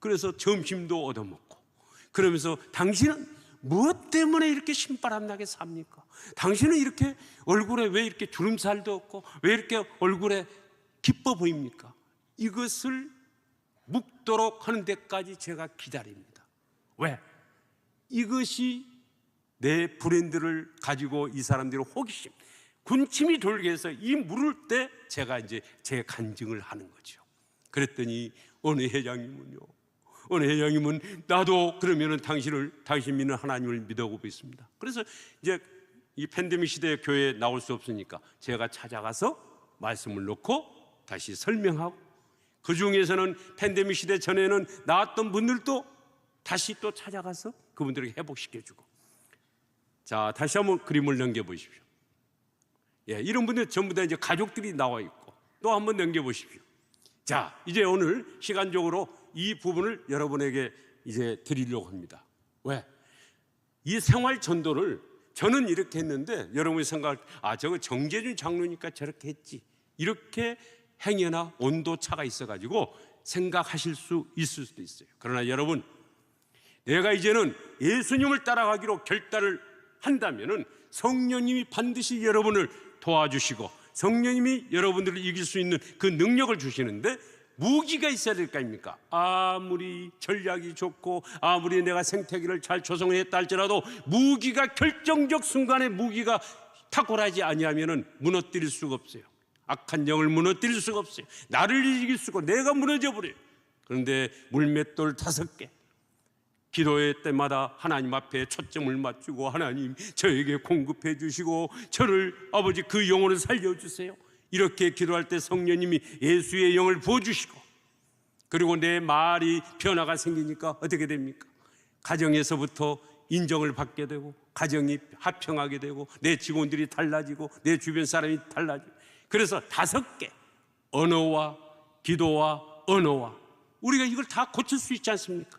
그래서 점심도 얻어먹고, 그러면서 당신은 무엇 때문에 이렇게 신바람 나게 삽니까? 당신은 이렇게 얼굴에 왜 이렇게 주름살도 없고 왜 이렇게 얼굴에 기뻐 보입니까? 이것을 묵도록 하는 데까지 제가 기다립니다. 왜? 이것이 내 브랜드를 가지고 이 사람들의 호기심, 군침이 돌게 해서 이 물을 때 제가 이제 제 간증을 하는 거죠. 그랬더니 어느 회장님은 나도 그러면은 당신 믿는 하나님을 믿어보고 있습니다. 그래서 이제 이 팬데믹 시대에 교회에 나올 수 없으니까 제가 찾아가서 말씀을 놓고 다시 설명하고, 그 중에서는 팬데믹 시대 전에는 나왔던 분들도 다시 또 찾아가서 그분들에게 회복시켜주고. 자, 다시 한번 그림을 넘겨보십시오. 예, 이런 분들 전부 다 이제 가족들이 나와 있고, 또 한번 넘겨보십시오. 자, 이제 오늘 시간적으로 이 부분을 여러분에게 이제 드리려고 합니다. 왜? 이 생활 전도를 저는 이렇게 했는데 여러분이 생각할 때, 저거 정재준 장로니까 저렇게 했지, 이렇게 행여나 온도 차가 있어가지고 생각하실 수 있을 수도 있어요. 그러나 여러분, 내가 이제는 예수님을 따라가기로 결단을 한다면은 성령님이 반드시 여러분을 도와주시고 성령님이 여러분들을 이길 수 있는 그 능력을 주시는데, 무기가 있어야 될 거 아닙니까? 아무리 전략이 좋고 아무리 내가 생태계를 잘 조성했다 할지라도 무기가, 결정적 순간에 무기가 탁월하지 아니하면은 무너뜨릴 수가 없어요. 악한 영을 무너뜨릴 수가 없어요. 나를 이길 수가, 내가 무너져 버려요. 그런데 물맷돌 5개, 기도의 때마다 하나님 앞에 초점을 맞추고, 하나님 저에게 공급해 주시고 저를 아버지 그 영혼을 살려주세요. 이렇게 기도할 때 성령님이 예수의 영을 부어주시고, 그리고 내 말이 변화가 생기니까 어떻게 됩니까? 가정에서부터 인정을 받게 되고, 가정이 화평하게 되고, 내 직원들이 달라지고, 내 주변 사람이 달라지고. 그래서 5개, 언어와 기도와 언어와, 우리가 이걸 다 고칠 수 있지 않습니까?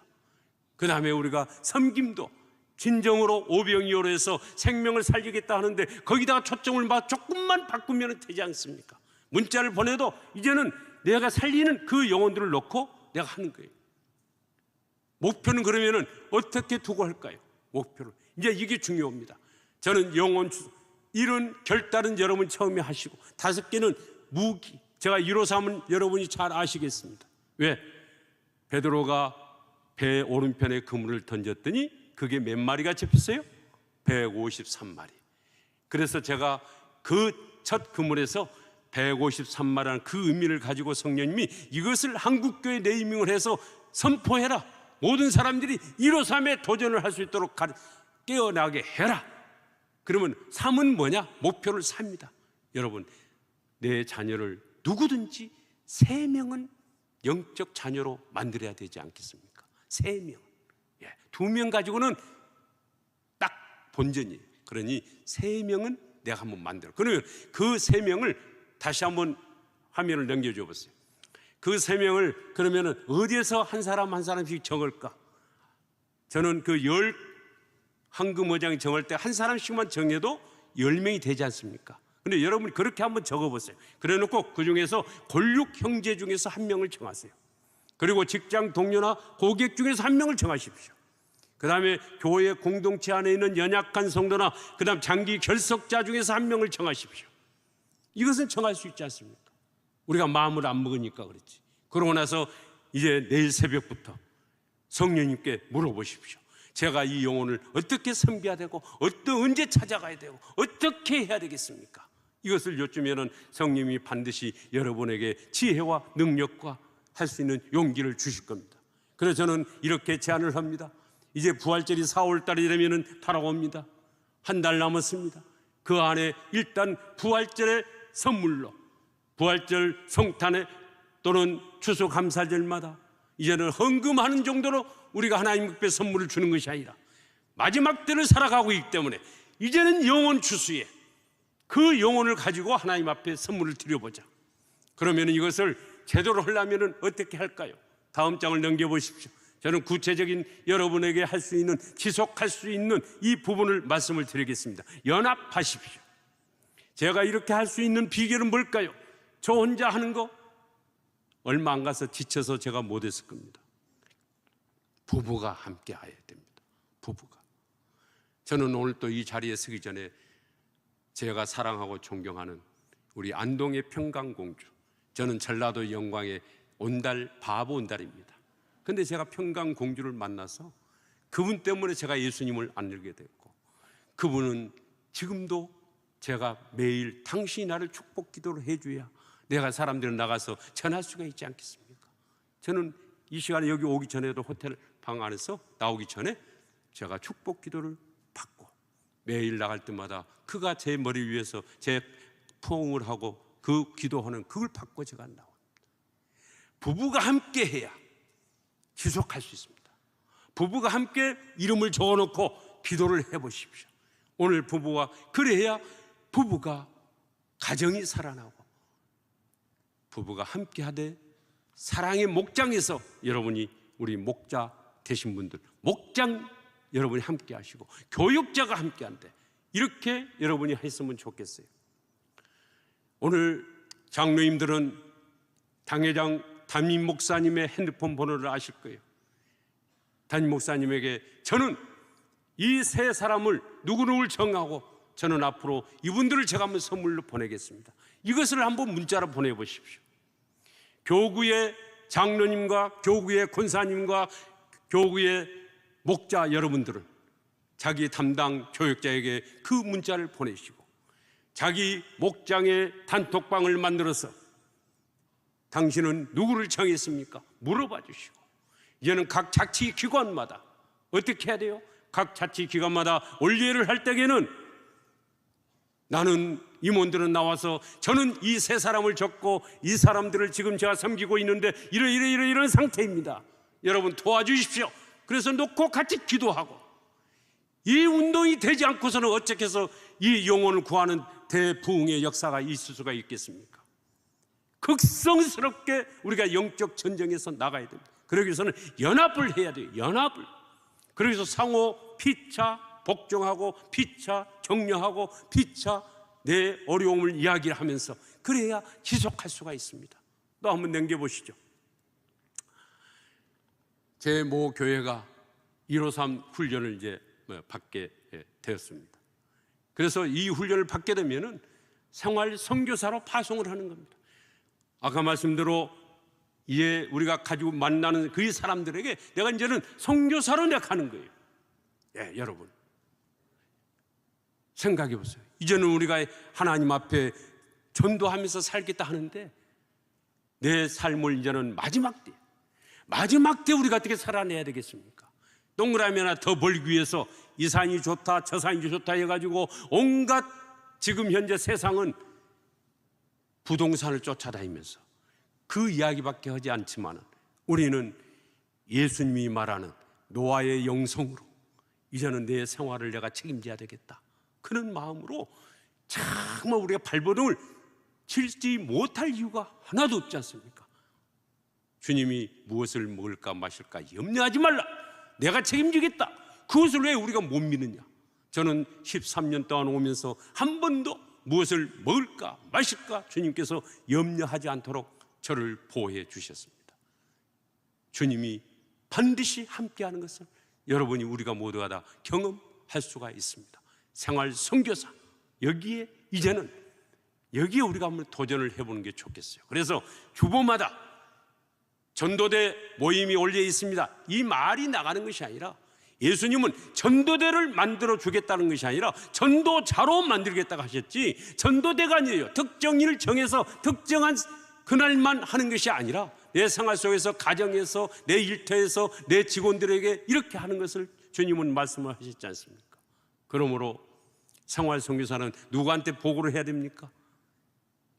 그 다음에 우리가 섬김도 진정으로 오병이어로 해서 생명을 살리겠다 하는데 거기다가 초점을 조금만 바꾸면 되지 않습니까? 문자를 보내도 이제는 내가 살리는 그 영혼들을 놓고 내가 하는 거예요. 목표는 그러면은 어떻게 두고 할까요? 목표를. 이제 이게 중요합니다. 저는 영혼 이런 결단은 여러분 처음에 하시고, 5개는 무기. 제가 153은 여러분이 잘 아시겠습니다. 왜? 베드로가 배 오른편에 그물을 던졌더니 그게 몇 마리가 잡혔어요? 153마리. 그래서 제가 그 첫 그물에서 153마리라는 그 의미를 가지고 성령님이 이것을 한국교회 네이밍을 해서 선포해라. 모든 사람들이 153에 도전을 할 수 있도록 깨어나게 해라. 그러면 3은 뭐냐? 목표를 삽니다. 여러분, 내 자녀를 누구든지 3명은 영적 자녀로 만들어야 되지 않겠습니까? 3명. 2명 가지고는 딱 본전이에요. 그러니 3명은 내가 한번 만들어. 그러면 그 3명을 다시 한번 화면을 넘겨줘 보세요. 그 3명을 그러면은 어디에서 한 사람 한 사람씩 정할까? 저는 그 10 황금어장 정할 때 한 사람씩만 정해도 10명이 되지 않습니까? 근데 여러분이 그렇게 한번 적어보세요. 그래 놓고 그 중에서 골육 형제 중에서 1명을 정하세요. 그리고 직장 동료나 고객 중에서 1명을 정하십시오. 그 다음에 교회 공동체 안에 있는 연약한 성도나 그 다음 장기 결석자 중에서 1명을 정하십시오. 이것은 정할 수 있지 않습니까? 우리가 마음을 안 먹으니까 그렇지. 그러고 나서 이제 내일 새벽부터 성령님께 물어보십시오. 제가 이 영혼을 어떻게 섬겨야 되고, 언제 찾아가야 되고, 어떻게 해야 되겠습니까? 이것을 여쭈면은 성령님이 반드시 여러분에게 지혜와 능력과 할 수 있는 용기를 주실 겁니다. 그래서 저는 이렇게 제안을 합니다. 이제 부활절이 4월 달이 되면은 다가옵니다. 한 달 남았습니다. 그 안에 일단 부활절의 선물로, 부활절 성탄에 또는 추수감사절마다 이제는 헌금하는 정도로 우리가 하나님 앞에 선물을 주는 것이 아니라 마지막 때를 살아가고 있기 때문에 이제는 영혼 추수에 그 영혼을 가지고 하나님 앞에 선물을 드려보자. 그러면 이것을 제대로 하려면 어떻게 할까요? 다음 장을 넘겨보십시오. 저는 구체적인 여러분에게 할 수 있는, 지속할 수 있는 이 부분을 말씀을 드리겠습니다. 연합하십시오. 제가 이렇게 할 수 있는 비결은 뭘까요? 저 혼자 하는 거 얼마 안 가서 지쳐서 제가 못했을 겁니다. 부부가 함께 해야 됩니다. 부부가. 저는 오늘 또 이 자리에 서기 전에 제가 사랑하고 존경하는 우리 안동의 평강공주, 저는 전라도 영광의 온달, 바보 온달입니다. 근데 제가 평강공주를 만나서 그분 때문에 제가 예수님을 알게 됐고, 그분은 지금도 제가 매일 당신이 나를 축복 기도를 해줘야 내가 사람들은 나가서 전할 수가 있지 않겠습니까? 저는 이 시간에 여기 오기 전에도 호텔 방 안에서 나오기 전에 제가 축복 기도를 받고 매일 나갈 때마다 그가 제 머리 위에서 제 포옹을 하고 그 기도하는 그걸 받고 제가 나옵니다. 부부가 함께 해야 지속할 수 있습니다. 부부가 함께 이름을 적어놓고 기도를 해보십시오. 오늘 부부가 그래야 부부가 가정이 살아나고 부부가 함께 하되 사랑의 목장에서 여러분이 우리 목자 되신 분들, 목장 여러분이 함께 하시고 교육자가 함께 한대, 이렇게 여러분이 했으면 좋겠어요. 오늘 장로님들은 당회장 담임 목사님의 핸드폰 번호를 아실 거예요. 담임 목사님에게 저는 이 세 사람을 누구누구를 정하고 저는 앞으로 이분들을 제가 한번 선물로 보내겠습니다. 이것을 한번 문자로 보내보십시오. 교구의 장로님과 교구의 권사님과 교구의 목자 여러분들은 자기 담당 교육자에게 그 문자를 보내시고, 자기 목장에 단톡방을 만들어서 당신은 누구를 정했습니까? 물어봐 주시고, 이제는 각 자치기관마다 어떻게 해야 돼요? 각 자치기관마다 올예를 할 때에는 나는 임원들은 나와서 저는 이 세 사람을 적고 이 사람들을 지금 제가 섬기고 있는데 이런 상태입니다. 여러분 도와주십시오. 그래서 놓고 같이 기도하고, 이 운동이 되지 않고서는 어떻게 해서 이 영혼을 구하는 대부흥의 역사가 있을 수가 있겠습니까? 극성스럽게 우리가 영적 전쟁에서 나가야 됩니다. 그러기 위해서는 연합을 해야 돼요. 연합을. 그래서 상호 피차 복종하고 피차 격려하고 피차 내 어려움을 이야기하면서 그래야 지속할 수가 있습니다. 또 한번 넘겨보시죠. 제 모 교회가 153 훈련을 이제 받게 되었습니다. 그래서 이 훈련을 받게 되면은 생활 선교사로 파송을 하는 겁니다. 아까 말씀대로 이에 우리가 가지고 만나는 그 사람들에게 내가 이제는 선교사로 내가 가는 거예요. 예, 여러분 생각해 보세요. 이제는 우리가 하나님 앞에 전도하면서 살겠다 하는데 내 삶을 이제는 마지막 때 우리가 어떻게 살아내야 되겠습니까? 동그라미 하나 더 벌기 위해서 이 산이 좋다 저 산이 좋다 해가지고 온갖 지금 현재 세상은 부동산을 쫓아다니면서 그 이야기밖에 하지 않지만 우리는 예수님이 말하는 노아의 영성으로 이제는 내 생활을 내가 책임져야 되겠다, 그런 마음으로 정말 우리가 발버둥을 치지 못할 이유가 하나도 없지 않습니까? 주님이 무엇을 먹을까 마실까 염려하지 말라, 내가 책임지겠다. 그것을 왜 우리가 못 믿느냐? 저는 13년 동안 오면서 한 번도 무엇을 먹을까 마실까 주님께서 염려하지 않도록 저를 보호해 주셨습니다. 주님이 반드시 함께하는 것을 여러분이 우리가 모두가 다 경험할 수가 있습니다. 생활 선교사, 여기에 이제는 여기에 우리가 한번 도전을 해보는 게 좋겠어요. 그래서 주보마다 전도대 모임이 올려 있습니다. 이 말이 나가는 것이 아니라 예수님은 전도대를 만들어 주겠다는 것이 아니라 전도자로 만들겠다고 하셨지, 전도대가 아니에요. 특정 일을 정해서 특정한 그날만 하는 것이 아니라 내 생활 속에서, 가정에서, 내 일터에서, 내 직원들에게 이렇게 하는 것을 주님은 말씀을 하셨지 않습니까? 그러므로 생활 선교사는 누구한테 보고를 해야 됩니까?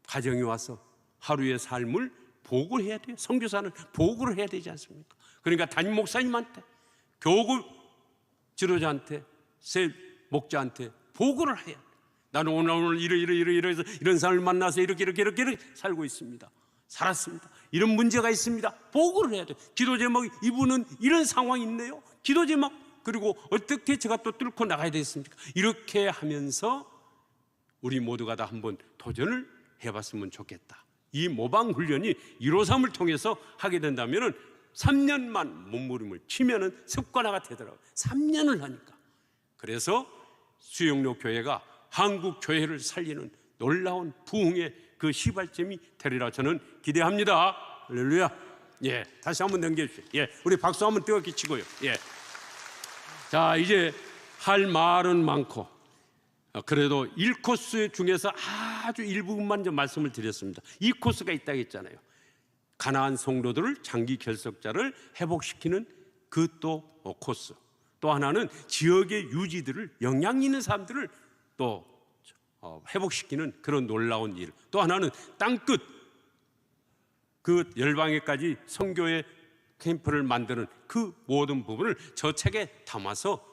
가정에 와서 하루의 삶을 보고를 해야 돼요. 선교사는 보고를 해야 되지 않습니까? 그러니까 담임 목사님한테, 교구 지도자한테, 새 목자한테 보고를 해야 돼요. 나는 오늘 이런 사람을 만나서 이렇게 살고 있습니다. 살았습니다. 이런 문제가 있습니다. 보고를 해야 돼요. 기도 제목, 이분은 이런 상황이 있네요. 기도 제목, 그리고 어떻게 제가 또 뚫고 나가야 되겠습니까? 이렇게 하면서 우리 모두가 다 한번 도전을 해봤으면 좋겠다. 이 모방 훈련이 153을 통해서 하게 된다면 3년만 몸부림을 치면은 습관화가 되더라고요. 3년을 하니까. 그래서 수영로 교회가 한국 교회를 살리는 놀라운 부흥의 그 시발점이 되리라 저는 기대합니다. 할렐루야. 예, 다시 한번 넘겨주세요. 예, 우리 박수 한번 뜨겁게 치고요. 예. 자, 이제 할 말은 많고 그래도 1코스 중에서 아주 일부분만 좀 말씀을 드렸습니다. 2코스가 있다고 했잖아요. 가나안 성도들을 장기 결석자를 회복시키는 그 또 코스, 또 하나는 지역의 유지들을, 영향 있는 사람들을 또 회복시키는 그런 놀라운 일, 또 하나는 땅끝 그 열방에까지 선교의 캠프를 만드는 그 모든 부분을 저 책에 담아서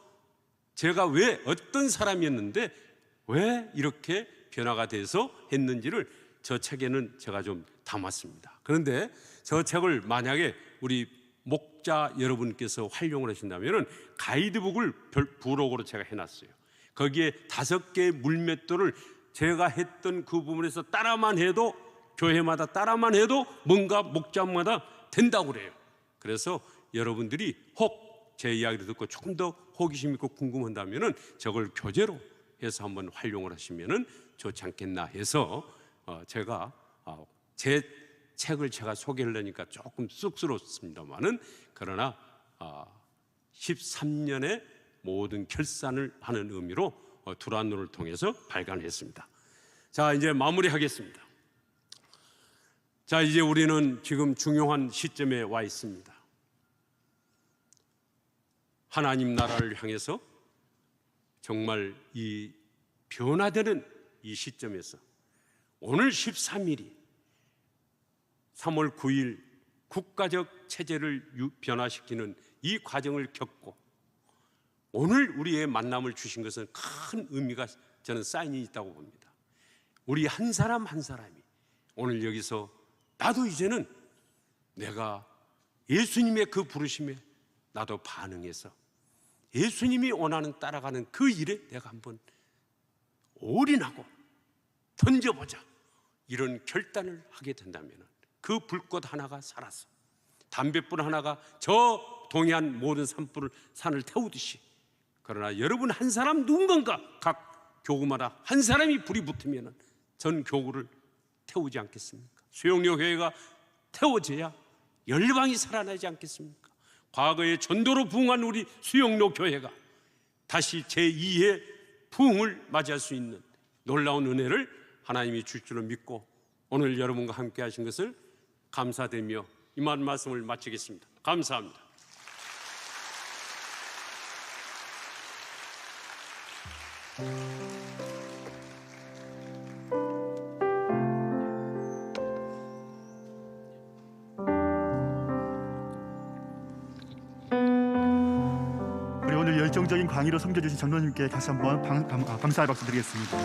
제가 왜 어떤 사람이었는데 왜 이렇게 변화가 돼서 했는지를 저 책에는 제가 좀 담았습니다. 그런데 저 책을 만약에 우리 목자 여러분께서 활용을 하신다면 가이드북을 부록으로 제가 해놨어요. 거기에 5개의 물맷돌을 제가 했던 그 부분에서 따라만 해도, 교회마다 따라만 해도 뭔가 목자마다 된다고 그래요. 그래서 여러분들이 혹 제 이야기를 듣고 조금 더 호기심 있고 궁금한다면 저걸 교재로 해서 한번 활용을 하시면 좋지 않겠나 해서 제가 제 책을 제가 소개하려니까 조금 쑥스럽습니다만은, 그러나 13년의 모든 결산을 하는 의미로 두란노를 통해서 발간했습니다. 자, 이제 마무리하겠습니다. 자, 이제 우리는 지금 중요한 시점에 와 있습니다. 하나님 나라를 향해서 정말 이 변화되는 이 시점에서 오늘 13일이 3월 9일 국가적 체제를 변화시키는 이 과정을 겪고 오늘 우리의 만남을 주신 것은 큰 의미가 저는 사인이 있다고 봅니다. 우리 한 사람 한 사람이 오늘 여기서 나도 이제는 내가 예수님의 그 부르심에 나도 반응해서 예수님이 원하는 따라가는 그 일에 내가 한번 올인하고 던져보자, 이런 결단을 하게 된다면 그 불꽃 하나가 살아서 담뱃불 하나가 저 동해안 모든 산을 태우듯이, 그러나 여러분 한 사람 누군가 각 교구마다 한 사람이 불이 붙으면 전 교구를 태우지 않겠습니까? 수용료 회회가 태워져야 열방이 살아나지 않겠습니까? 과거에 전도로 부흥한 우리 수용료 교회가 다시 제2의 부흥을 맞이할 수 있는 놀라운 은혜를 하나님이 줄 줄로 믿고 오늘 여러분과 함께 하신 것을 감사드리며 이만 말씀을 마치겠습니다. 감사합니다. 우리 오늘 열정적인 강의로 섬겨주신 장로님께 다시 한번 감사의 박수 드리겠습니다.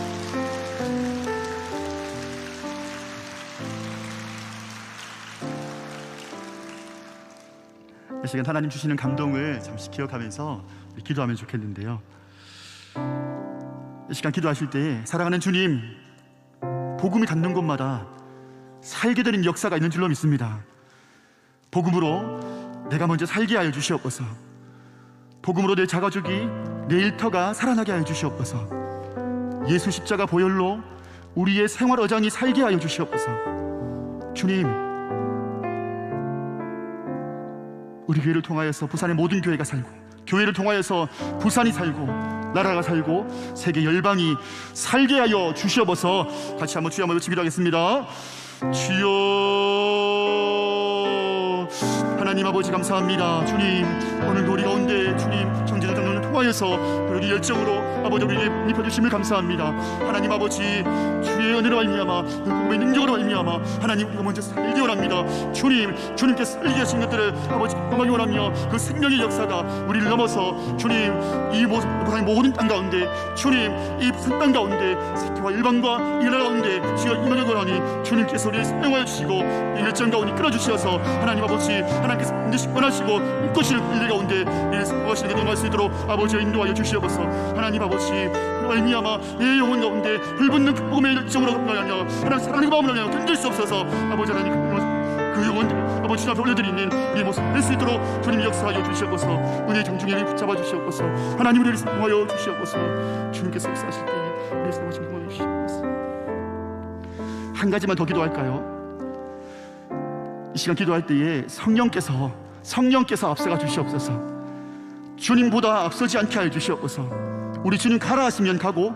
이 시간 하나님 주시는 감동을 잠시 기억하면서 기도하면 좋겠는데요. 이 시간 기도하실 때 사랑하는 주님, 복음이 닿는 곳마다 살게 되는 역사가 있는 줄로 믿습니다. 복음으로 내가 먼저 살게 하여 주시옵소서. 복음으로 내 자가족이, 내 일터가 살아나게 하여 주시옵소서. 예수 십자가 보혈로 우리의 생활 어장이 살게 하여 주시옵소서. 주님, 우리 교회를 통하여서 부산의 모든 교회가 살고, 교회를 통하여서 부산이 살고, 나라가 살고, 세계 열방이 살게 하여 주시옵소서. 같이 한번 주여 한번 외치기도 하겠습니다. 주여, 하나님 아버지 감사합니다. 주님, 오늘도 우리 가운데 주님 형제들 장로를 통하여서 우리 열정으로 아버지 우리에게 입혀주심을 감사합니다. 하나님 아버지, 주의 은혜로 말미암아, 그 복음의 능력으로 말미암아 하나님 우리가 먼저 살기 원합니다. 주님, 주님께서 살게 하신 것들을 아버지 경험하기 원하며 그 생명의 역사가 우리를 넘어서 주님 이 모든 땅 가운데, 주님 이 산 땅 가운데 세계와 일방과 이 나라 가운데 주여 임하게 원하니 주님께서 우리를 사용하여 주시고 이 열정 가운데 끌어주셔서 하나님 아버지, 하나님께서 반드시 원하시고 이끄실 일 가운데 이를 사용하시는 데 넘어갈 수 있도록 아버지의 인도하여 주시옵소서. 하나님 아버지, 말미암아 내 영혼 가운데 불붙는 그 복음의 열정으로 말미암아 하나님 사랑의 마음으로 말미암아 견딜 수 없어서 아버지 하나님 그 영혼들 아버지 앞에 올려드리는 이 모습 낼 수 있도록 주님 역사하여 주시옵소서. 은혜 정중히 붙잡아 주시옵소서. 하나님 우리를 사용하여 주시옵소서. 주님께서 역사하실 때 우리를 사용하여 주시옵소서. 한 가지만 더 기도할까요? 이 시간 기도할 때에 성령께서 앞서가 주시옵소서. 주님보다 앞서지 않게 하여 주시옵소서. 우리 주님 가라 하시면 가고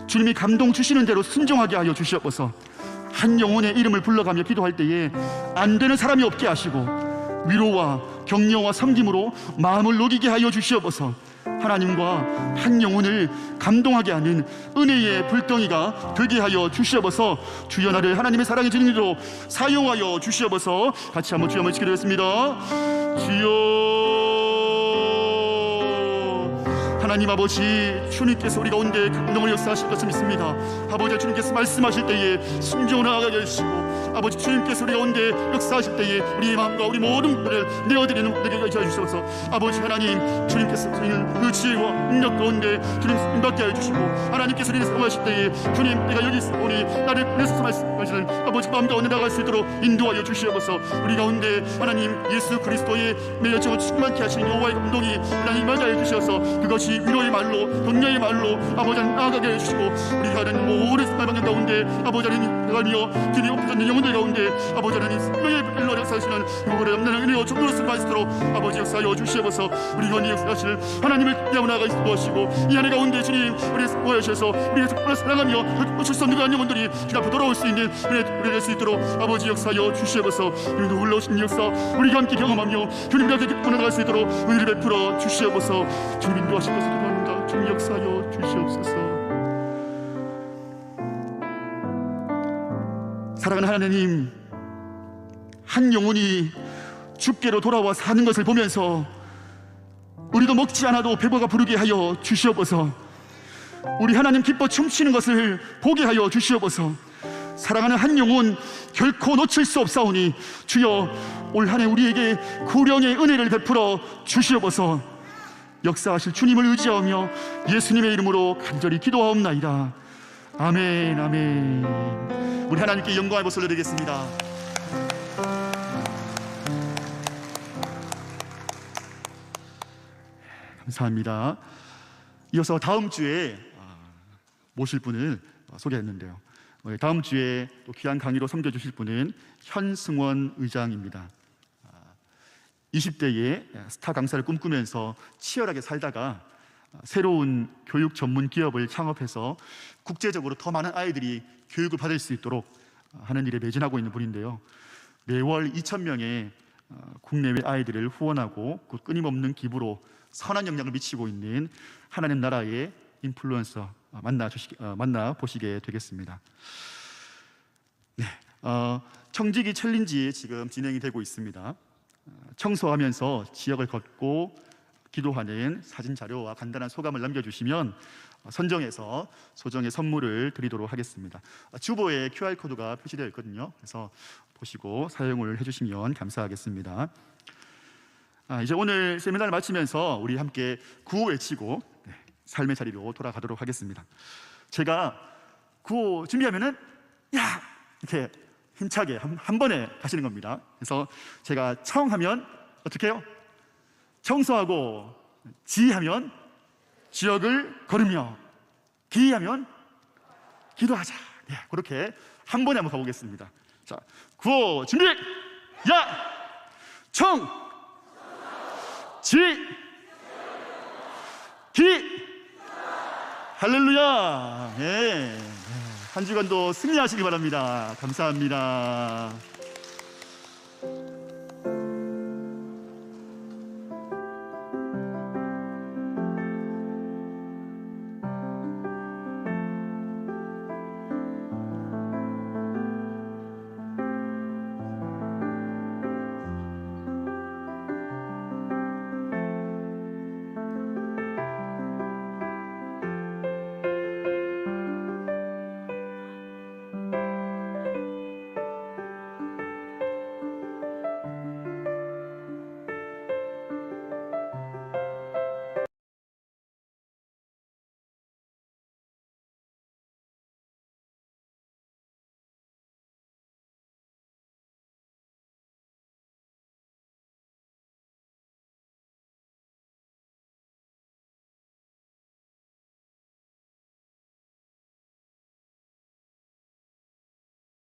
주님이 감동 주시는 대로 순종하게 하여 주시옵소서. 한 영혼의 이름을 불러가며 기도할 때에 안 되는 사람이 없게 하시고 위로와 격려와 섬김으로 마음을 녹이게 하여 주시옵소서. 하나님과 한 영혼을 감동하게 하는 은혜의 불덩이가 되게 하여 주시옵소서. 주여 나를 하나님의 사랑의 진리로 사용하여 주시옵소서. 같이 한번 주여 한번 기도했습니다. 주여, 하나님 아버지, 주님께서 우리 가운데 감동을 역사하실 것을 믿습니다. 아버지, 주님께서 말씀하실 때에 순종을 하게 해주시고 아버지, 주님께서 우리 가운데 역사하실 때에 우리의 마음과 우리 모든 것들을 내어드리는 분들에게 하여 주셔서 아버지 하나님, 주님께서 저희는 그 지혜와 능력 가운데 주님 인받게 하여 주시고 하나님께서 우리를 사용하실 때에 주님, 내가 여기 있으니 나를 보내서 말씀하시는 아버지 마음 가운데 나갈 수 있도록 인도하여 주시옵소서. 우리 가운데 하나님 예수 그리스도의 내 열정을 충만케 하시는 여호와의 감동이 하나님 맞아해 주셔서 그것이 아버지 위로의 말로 격려의 말로 아버지 나아가게 해주시고 우리 하나님 모든 말방향 가운데 아버지 하나님 하나님이여 길이 엎어졌는 영혼들 가운데 아버지 하나님 생명의 일로 역사하시는 요구를 없는 은혜와 정도로 쓸 수 있도록 아버지 역사하여 주시옵소서. 우리 건이 역사하실 하나님을 야무나가 있으시고 이 안에 가운데 주님 우리 모여주셔서 우리의 정말 사랑하며 어쩔 누가 영혼들이 주님 앞에 돌아올 수 있는 은혜를 낼 수 있도록 아버지 역사하여 주시옵소서. 우리 놀라우신 역사 우리가 함께 경험하며 주님 앞에 나갈 수 있도록 은혜를 베풀어 주시옵소서. 주님 인도하실 것을 기도합니다. 주님 역사하여 주시옵소서. 사랑하는 하나님, 한 영혼이 주께로 돌아와 사는 것을 보면서 우리도 먹지 않아도 배가 부르게 하여 주시옵소서. 우리 하나님 기뻐 춤추는 것을 보게 하여 주시옵소서. 사랑하는 한 영혼 결코 놓칠 수 없사오니 주여 올 한 해 우리에게 구령의 은혜를 베풀어 주시옵소서. 역사하실 주님을 의지하며 예수님의 이름으로 간절히 기도하옵나이다. 아멘, 아멘. 우리 하나님께 영광의 박수를 드리겠습니다. 감사합니다. 이어서 다음 주에 모실 분을 소개했는데요. 다음 주에 또 귀한 강의로 섬겨주실 분은 현승원 의장입니다. 20대에 스타 강사를 꿈꾸면서 치열하게 살다가 새로운 교육 전문 기업을 창업해서 국제적으로 더 많은 아이들이 교육을 받을 수 있도록 하는 일에 매진하고 있는 분인데요. 매월 2,000명의 국내외 아이들을 후원하고 그 끊임없는 기부로 선한 영향을 미치고 있는 하나님 나라의 인플루언서 만나보시게 되겠습니다. 네, 청지기 챌린지 지금 진행이 되고 있습니다. 청소하면서 지역을 걷고 기도하는 사진 자료와 간단한 소감을 남겨주시면 선정해서 소정의 선물을 드리도록 하겠습니다. 주보에 QR코드가 표시되어 있거든요. 그래서 보시고 사용을 해주시면 감사하겠습니다. 이제 오늘 세미나를 마치면서 우리 함께 구호 외치고 삶의 자리로 돌아가도록 하겠습니다. 제가 구호 준비하면은 야! 이렇게 힘차게 한 번에 가시는 겁니다. 그래서 제가 청하면 어떻게 해요? 청소하고, 지하면 지역을 걸으며, 기하면 기도하자. 네, 그렇게 한 번에 한번 가보겠습니다. 자, 구호 준비! 야! 청! 지! 기! 할렐루야! 네. 한 주간도 승리하시기 바랍니다. 감사합니다.